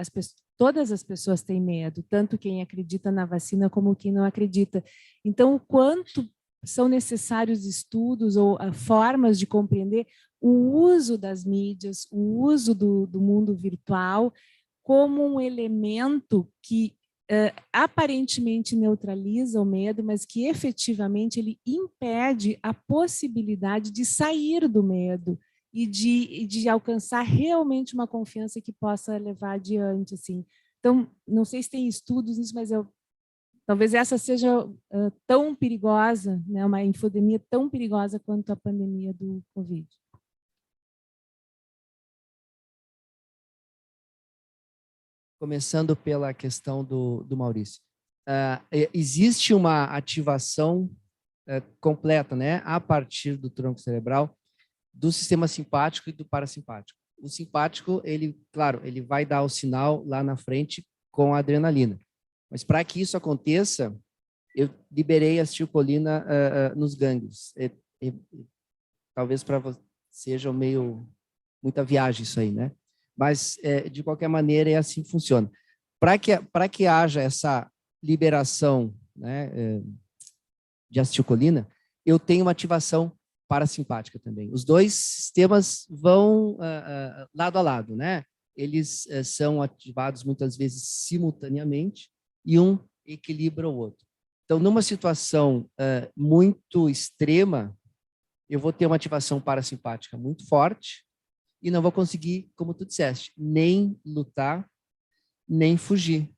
todas as pessoas têm medo, tanto quem acredita na vacina como quem não acredita. Então, o quanto são necessários estudos ou formas de compreender o uso das mídias, o uso do mundo virtual como um elemento que aparentemente neutraliza o medo, mas que efetivamente ele impede a possibilidade de sair do medo e de alcançar realmente uma confiança que possa levar adiante, assim. Então, não sei se tem estudos nisso, mas talvez essa seja tão perigosa, né, uma infodemia tão perigosa quanto a pandemia do Covid. Começando pela questão do Maurício. Existe uma ativação completa, né, a partir do tronco cerebral, do sistema simpático e do parasimpático. O simpático, ele, claro, ele vai dar o sinal lá na frente com a adrenalina. Mas para que isso aconteça, eu liberei a acetilcolina nos gânglios. Talvez para você seja meio muita viagem isso aí, né? Mas, de qualquer maneira, é assim que funciona. Para que haja essa liberação, né, de acetilcolina, eu tenho uma ativação parasimpática também. Os dois sistemas vão lado a lado, né? Eles são ativados muitas vezes simultaneamente e um equilibra o outro. Então, numa situação muito extrema, eu vou ter uma ativação parasimpática muito forte e não vou conseguir, como tu disseste, nem lutar, nem fugir,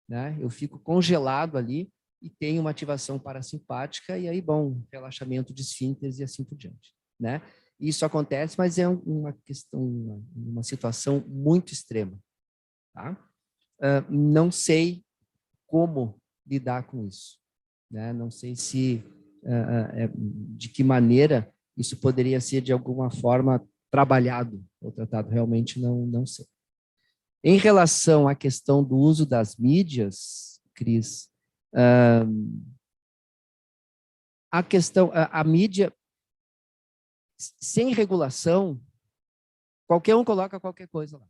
né? Eu fico congelado ali e tenho uma ativação parasimpática e aí, bom, relaxamento de esfíncteres e assim por diante, né? Isso acontece, mas é uma questão, uma situação muito extrema, tá? Não sei como lidar com isso, né? Não sei se, de que maneira isso poderia ser de alguma forma trabalhado ou tratado, realmente não sei. Em relação à questão do uso das mídias, Cris, a mídia, sem regulação, qualquer um coloca qualquer coisa lá.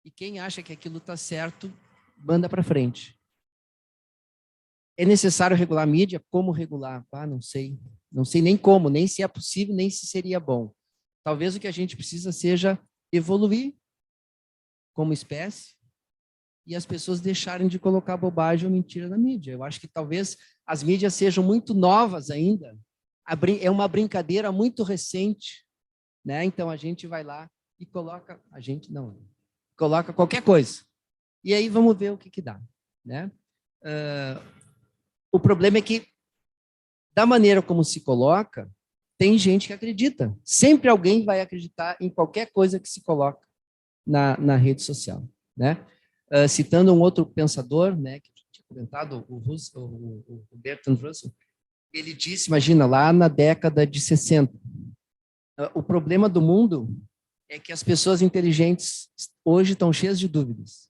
E quem acha que aquilo está certo, manda para frente. É necessário regular a mídia? Como regular? Não sei. Não sei nem como, nem se é possível, nem se seria bom. Talvez o que a gente precisa seja evoluir como espécie e as pessoas deixarem de colocar bobagem ou mentira na mídia. Eu acho que talvez as mídias sejam muito novas ainda. É uma brincadeira muito recente, né? Então a gente vai lá e coloca, coloca qualquer coisa. E aí vamos ver o que dá, né? O problema é que, da maneira como se coloca, tem gente que acredita. Sempre alguém vai acreditar em qualquer coisa que se coloca na rede social, né? Citando um outro pensador, né, que tinha comentado, o Bertrand Russell, ele disse, imagina, lá na década de 60, o problema do mundo é que as pessoas inteligentes hoje estão cheias de dúvidas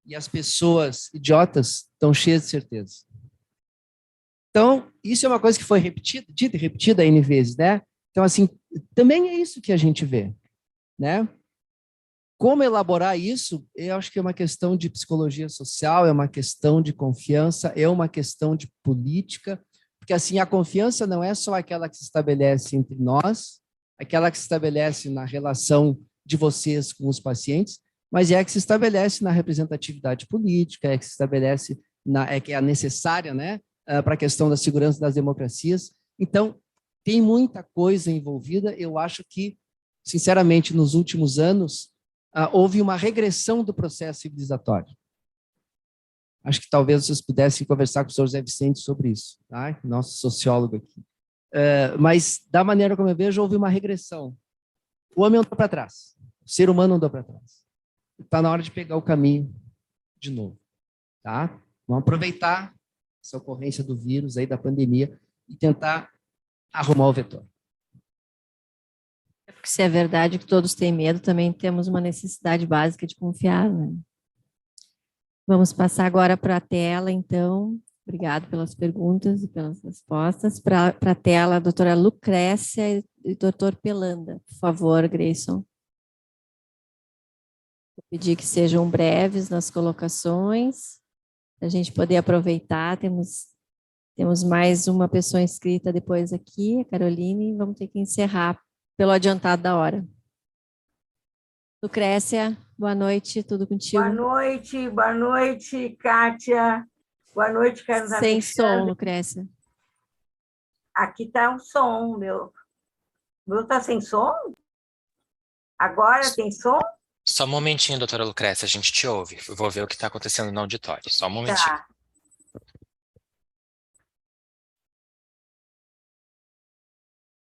e as pessoas idiotas estão cheias de certeza. Então, isso é uma coisa que foi dita e repetida N vezes, né? Então, assim, também é isso que a gente vê, né? Como elaborar isso, eu acho que é uma questão de psicologia social, é uma questão de confiança, é uma questão de política, porque assim, a confiança não é só aquela que se estabelece entre nós, aquela que se estabelece na relação de vocês com os pacientes, mas é a que se estabelece na representatividade política, é a que se estabelece, que é a necessária, né, para a questão da segurança das democracias. Então, tem muita coisa envolvida. Eu acho que, sinceramente, nos últimos anos, houve uma regressão do processo civilizatório. Acho que talvez vocês pudessem conversar com o senhor Zé Vicente sobre isso, tá? Nosso sociólogo aqui. Mas, da maneira como eu vejo, houve uma regressão. O homem andou para trás, o ser humano andou para trás. Está na hora de pegar o caminho de novo, tá? Vamos aproveitar essa ocorrência do vírus, aí, da pandemia, e tentar arrumar o vetor. Porque se é verdade que todos têm medo, também temos uma necessidade básica de confiar, né? Vamos passar agora para a tela, então. Obrigado pelas perguntas e pelas respostas. Para a tela, a doutora Lucrécia e o doutor Pelanda. Por favor, Grayson. Vou pedir que sejam breves nas colocações, para a gente poder aproveitar. Temos mais uma pessoa inscrita depois aqui, a Caroline, e vamos ter que encerrar pelo adiantado da hora. Lucrécia, boa noite, tudo contigo? Boa noite, Kátia. Boa noite, Carlos Sem Alexandre. som, Lucrécia. Aqui está um som, meu. Meu está sem som? Agora tem som? Só um momentinho, doutora Lucrécia, a gente te ouve. Eu vou ver o que está acontecendo no auditório. Só um momentinho. Tá.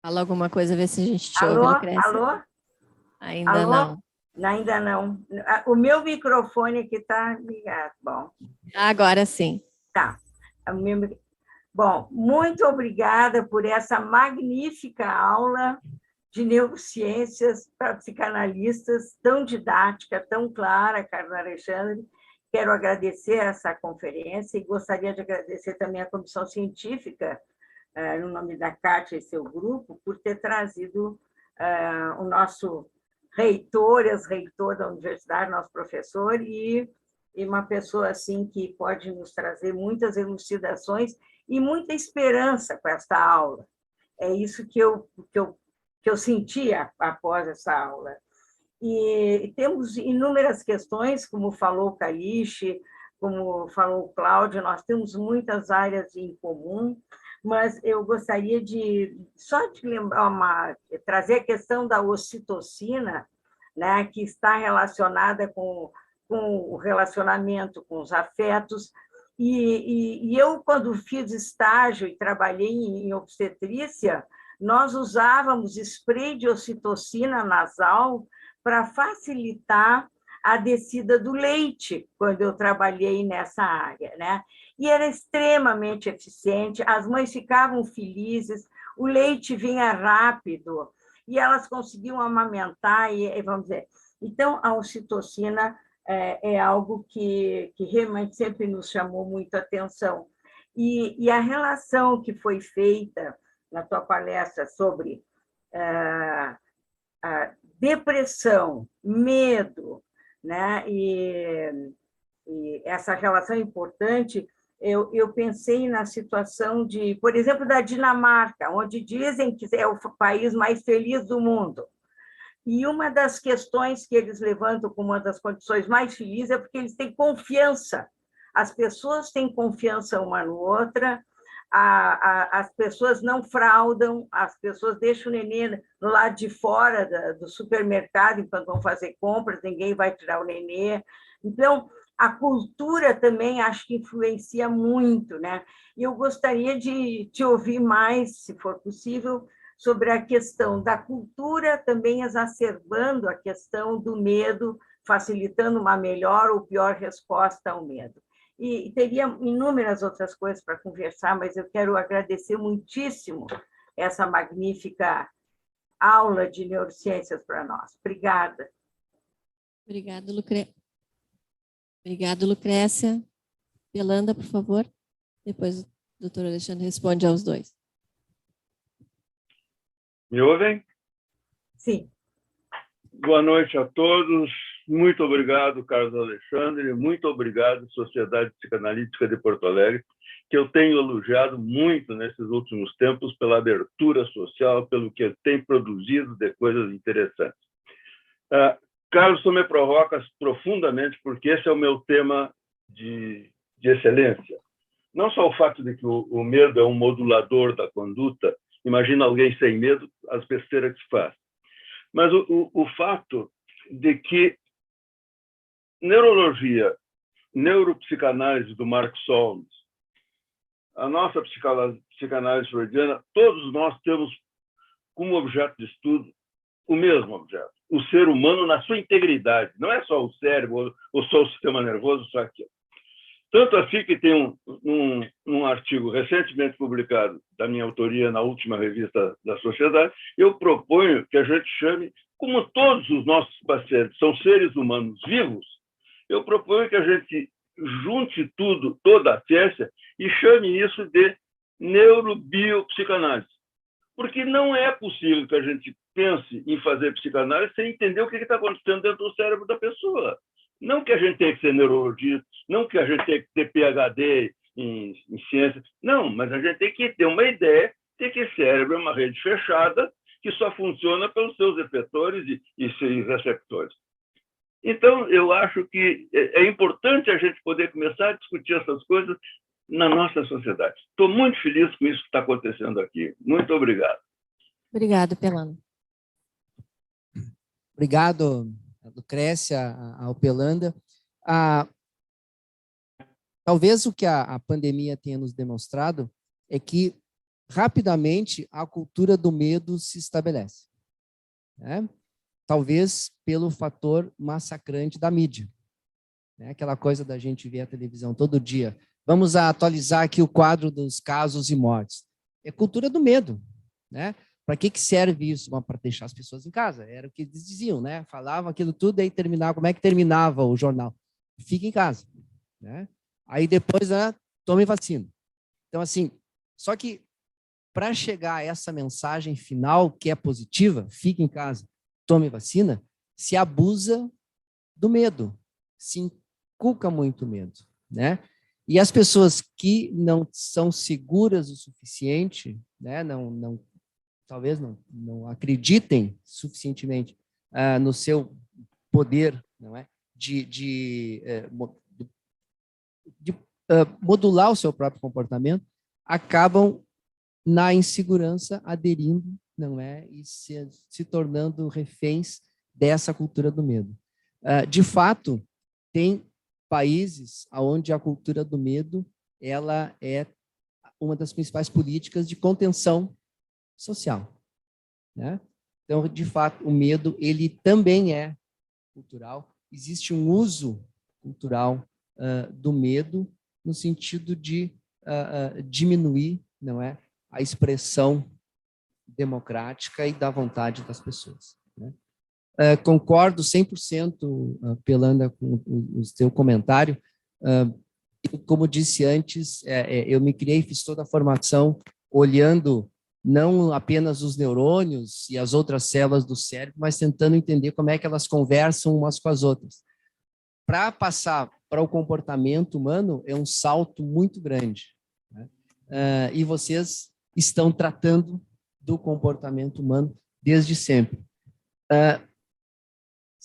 Fala alguma coisa, ver se a gente te Alô? ouve, Lucrécia. Alô? Ainda Alô? não. Ainda não. O meu microfone aqui está ligado. Bom. Agora sim. Tá. Bom, muito obrigada por essa magnífica aula de neurociências para psicanalistas, tão didática, tão clara, Carlos Alexandre. Quero agradecer essa conferência e gostaria de agradecer também à comissão científica, no nome da Kátia e seu grupo, por ter trazido o nosso reitor, ex-reitor da universidade, nosso professor, e uma pessoa assim que pode nos trazer muitas elucidações e muita esperança com esta aula. É isso que eu senti após essa aula. E temos inúmeras questões, como falou o Caliche, como falou o Cláudio, nós temos muitas áreas em comum, mas eu gostaria só de lembrar, trazer a questão da ocitocina, né, que está relacionada com o relacionamento, com os afetos. E eu, quando fiz estágio e trabalhei em obstetrícia, nós usávamos spray de ocitocina nasal para facilitar a descida do leite, quando eu trabalhei nessa área, né? E era extremamente eficiente, as mães ficavam felizes, o leite vinha rápido, e elas conseguiam amamentar, e vamos dizer... Então, a ocitocina é algo que realmente sempre nos chamou muito a atenção. E a relação que foi feita na tua palestra sobre a depressão, medo, né? E essa relação importante, eu pensei na situação por exemplo, da Dinamarca, onde dizem que é o país mais feliz do mundo. E uma das questões que eles levantam como uma das condições mais felizes é porque eles têm confiança. As pessoas têm confiança uma na outra, as pessoas não fraudam, as pessoas deixam o neném no lado de fora do supermercado enquanto vão fazer compras, ninguém vai tirar o neném. Então, a cultura também acho que influencia muito, né? E eu gostaria de te ouvir mais, se for possível, sobre a questão da cultura, também exacerbando a questão do medo, facilitando uma melhor ou pior resposta ao medo. E teria inúmeras outras coisas para conversar, mas eu quero agradecer muitíssimo essa magnífica aula de neurociências para nós. Obrigada. Obrigada, Lucrécia. Belanda, por favor. Depois o doutor Alexandre responde aos dois. Me ouvem? Sim. Boa noite a todos. Muito obrigado, Carlos Alexandre. Muito obrigado, Sociedade Psicanalítica de Porto Alegre, que eu tenho elogiado muito nesses últimos tempos pela abertura social, pelo que tem produzido de coisas interessantes. Carlos, tu me provocas profundamente, porque esse é o meu tema de excelência. Não só o fato de que o medo é um modulador da conduta, imagina alguém sem medo, as besteiras que se faz. Mas o fato de que neurologia, neuropsicanálise do Mark Solms, a nossa psicanálise freudiana, todos nós temos como objeto de estudo o mesmo objeto, o ser humano na sua integridade. Não é só o cérebro ou só o sistema nervoso, só aquilo. Tanto assim que tem um artigo recentemente publicado, da minha autoria, na última revista da Sociedade, eu proponho que a gente chame, como todos os nossos pacientes são seres humanos vivos, eu proponho que a gente junte tudo, toda a ciência, e chame isso de neurobiopsicanálise. Porque não é possível que a gente pense em fazer psicanálise sem entender o que está acontecendo dentro do cérebro da pessoa. Não que a gente tenha que ser neurologista, não que a gente tenha que ter PhD em ciência, não, mas a gente tem que ter uma ideia de que o cérebro é uma rede fechada que só funciona pelos seus efetores e seus receptores. Então, eu acho que é importante a gente poder começar a discutir essas coisas na nossa sociedade. Estou muito feliz com isso que está acontecendo aqui. Muito obrigado. Obrigado, Pelano. Obrigado, Lucrécia, ao Pelanda. Talvez o que a pandemia tenha nos demonstrado é que, rapidamente, a cultura do medo se estabelece, né? Talvez pelo fator massacrante da mídia, né? Aquela coisa da gente ver a televisão todo dia Vamos atualizar aqui o quadro dos casos e mortes. É cultura do medo, né? Para que serve isso? Para deixar as pessoas em casa. Era o que eles diziam, né? Falavam aquilo tudo, aí terminava. Como é que terminava o jornal? Fique em casa, né? Aí depois, tome vacina. Então, assim, só que para chegar a essa mensagem final, que é positiva, fique em casa, tome vacina, se abusa do medo, se inculca muito medo, né? E as pessoas que não são seguras o suficiente, né, talvez não acreditem suficientemente no seu poder, não é, de modular o seu próprio comportamento, acabam na insegurança aderindo, não é, e se tornando reféns dessa cultura do medo. De fato, tem países onde a cultura do medo ela é uma das principais políticas de contenção social, né? Então, de fato, o medo ele também é cultural. Existe um uso cultural do medo no sentido de diminuir, não é, a expressão democrática e da vontade das pessoas, né? Concordo 100%, Pelanda, com o seu comentário. Como disse antes, eu me criei, fiz toda a formação olhando não apenas os neurônios e as outras células do cérebro, mas tentando entender como é que elas conversam umas com as outras. Para passar para o comportamento humano, é um salto muito grande, né? E vocês estão tratando do comportamento humano desde sempre.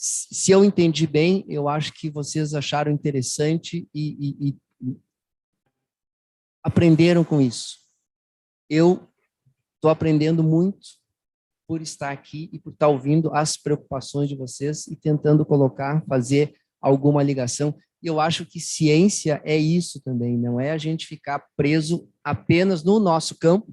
Se eu entendi bem, eu acho que vocês acharam interessante e aprenderam com isso. Eu estou aprendendo muito por estar aqui e por estar ouvindo as preocupações de vocês e tentando fazer alguma ligação. E eu acho que ciência é isso também, não é a gente ficar preso apenas no nosso campo,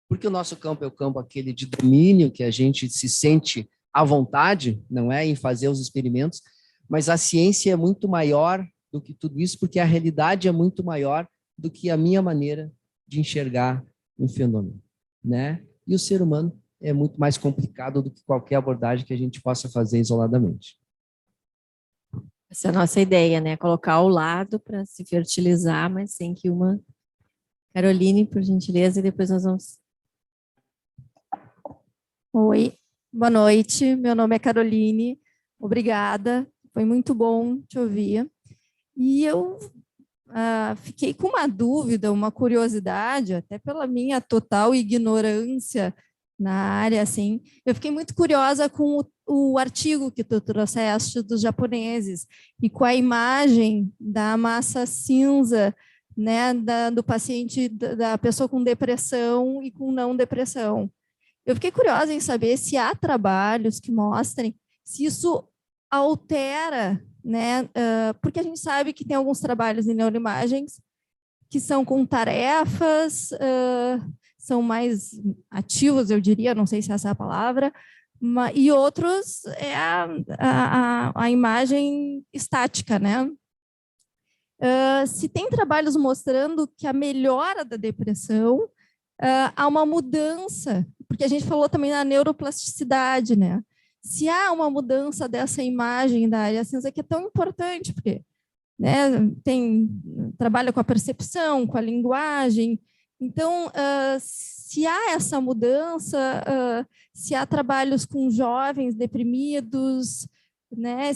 porque o nosso campo é o campo aquele de domínio, que a gente se sente à vontade, não é, em fazer os experimentos, mas a ciência é muito maior do que tudo isso, porque a realidade é muito maior do que a minha maneira de enxergar um fenômeno, né? E o ser humano é muito mais complicado do que qualquer abordagem que a gente possa fazer isoladamente. Essa é a nossa ideia, né? Colocar ao lado para se fertilizar, mas sem que uma... Caroline, por gentileza, e depois nós vamos... Oi, boa noite. Meu nome é Caroline. Obrigada. Foi muito bom te ouvir. E eu fiquei com uma dúvida, uma curiosidade, até pela minha total ignorância na área, assim. Eu fiquei muito curiosa com o artigo que tu trouxeste dos japoneses e com a imagem da massa cinza, né, do paciente, da pessoa com depressão e com não depressão. Eu fiquei curiosa em saber se há trabalhos que mostrem se isso altera, né? Porque a gente sabe que tem alguns trabalhos em neuroimagens que são com tarefas, são mais ativos, eu diria, não sei se essa é a palavra, e outros é a imagem estática, né? Se tem trabalhos mostrando que a melhora da depressão há uma mudança, porque a gente falou também na neuroplasticidade, né? Se há uma mudança dessa imagem da área cinza, que é tão importante, porque, né, trabalha com a percepção, com a linguagem. Então, se há essa mudança, se há trabalhos com jovens deprimidos, né,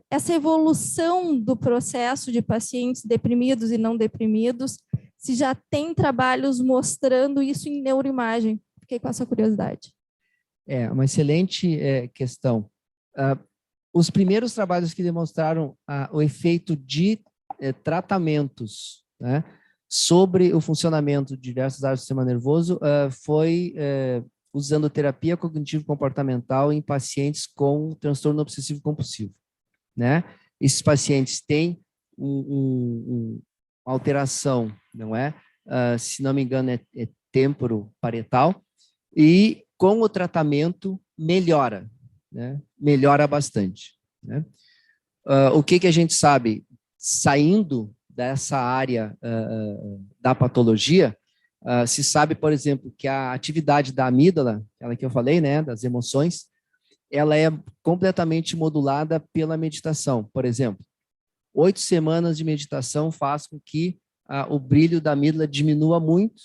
essa evolução do processo de pacientes deprimidos e não deprimidos, se já tem trabalhos mostrando isso em neuroimagem. Fiquei com essa curiosidade. É uma excelente questão. Os primeiros trabalhos que demonstraram o efeito de tratamentos, né, sobre o funcionamento de diversas áreas do sistema nervoso foi usando terapia cognitivo-comportamental em pacientes com transtorno obsessivo-compulsivo, né? Esses pacientes têm uma alteração, não é? Se não me engano, é temporoparietal, e com o tratamento melhora, né? Melhora bastante, né? O que a gente sabe? Saindo dessa área da patologia, se sabe, por exemplo, que a atividade da amígdala, aquela que eu falei, né, das emoções, ela é completamente modulada pela meditação. Por exemplo, 8 semanas de meditação faz com que o brilho da amígdala diminua muito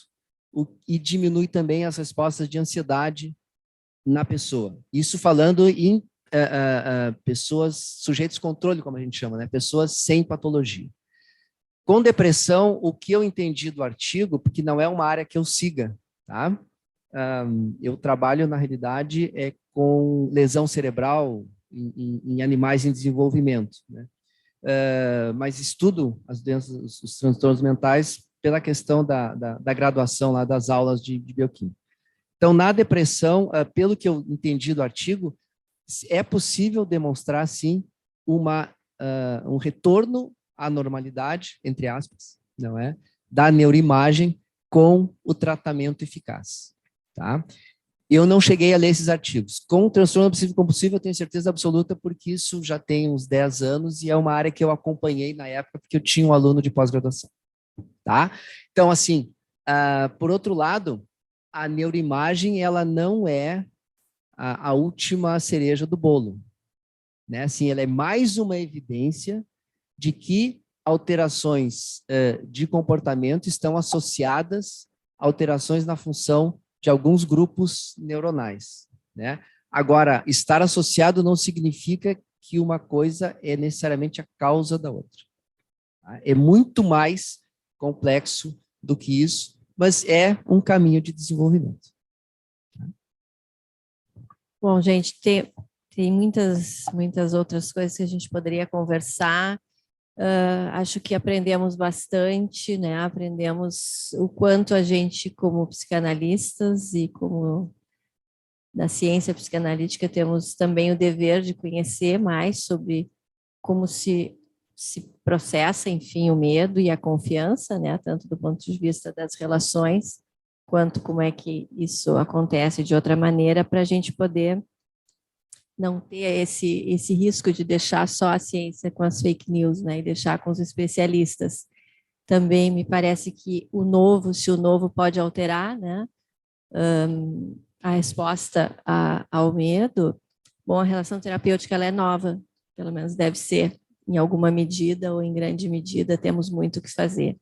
e diminui também as respostas de ansiedade na pessoa. Isso falando em pessoas, sujeitos controle, como a gente chama, né? Pessoas sem patologia. Com depressão, o que eu entendi do artigo, porque não é uma área que eu siga, tá? Eu trabalho, na realidade, com lesão cerebral em animais em desenvolvimento, né? Mas estudo as doenças, os transtornos mentais pela questão da graduação lá das aulas de bioquímica. Então, na depressão, pelo que eu entendi do artigo, é possível demonstrar, sim, um retorno à normalidade, entre aspas, não é? Da neuroimagem com o tratamento eficaz, tá? Eu não cheguei a ler esses artigos. Com o transtorno obsessivo compulsivo, eu tenho certeza absoluta, porque isso já tem uns 10 anos e é uma área que eu acompanhei na época, porque eu tinha um aluno de pós-graduação, tá? Então, assim, por outro lado, a neuroimagem, ela não é a última cereja do bolo, né? Assim, ela é mais uma evidência de que alterações de comportamento estão associadas a alterações na função de alguns grupos neuronais, né? Agora, estar associado não significa que uma coisa é necessariamente a causa da outra, tá? É muito mais complexo do que isso, mas é um caminho de desenvolvimento. Bom, gente, tem muitas outras coisas que a gente poderia conversar. Acho que aprendemos bastante, né? Aprendemos o quanto a gente, como psicanalistas e como da ciência psicanalítica, temos também o dever de conhecer mais sobre como se processa, enfim, o medo e a confiança, né? Tanto do ponto de vista das relações, quanto como é que isso acontece de outra maneira, para a gente poder não ter esse risco de deixar só a ciência com as fake news, né, e deixar com os especialistas. Também me parece que se o novo pode alterar, né, a resposta ao medo, bom, a relação terapêutica ela é nova, pelo menos deve ser, em alguma medida ou em grande medida, temos muito o que fazer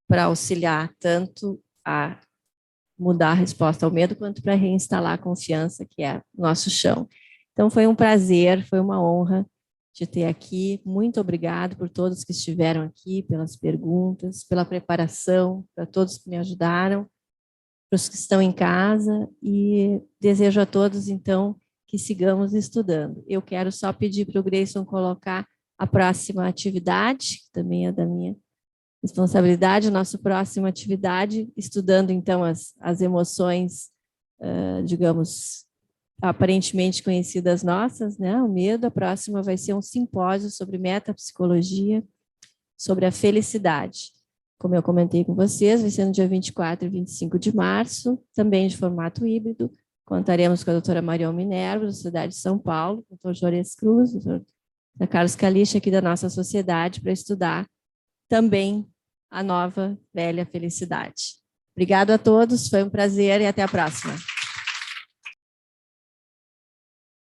para auxiliar tanto a mudar a resposta ao medo, quanto para reinstalar a confiança, que é nosso chão. Então, foi um prazer, foi uma honra de ter aqui. Muito obrigado por todos que estiveram aqui, pelas perguntas, pela preparação, para todos que me ajudaram, para os que estão em casa, e desejo a todos, então, que sigamos estudando. Eu quero só pedir para o Grayson colocar a próxima atividade, que também é da minha responsabilidade, a nossa próxima atividade, estudando, então, as emoções, digamos, aparentemente conhecidas nossas, né? O medo. A próxima vai ser um simpósio sobre metapsicologia, sobre a felicidade. Como eu comentei com vocês, vai ser no dia 24 e 25 de março, também de formato híbrido. Contaremos com a doutora Marion Minerva, da Sociedade de São Paulo, o doutor Jores Cruz, o doutor Carlos Caliche, aqui da nossa sociedade, para estudar também a nova velha felicidade. Obrigado a todos, foi um prazer e até a próxima.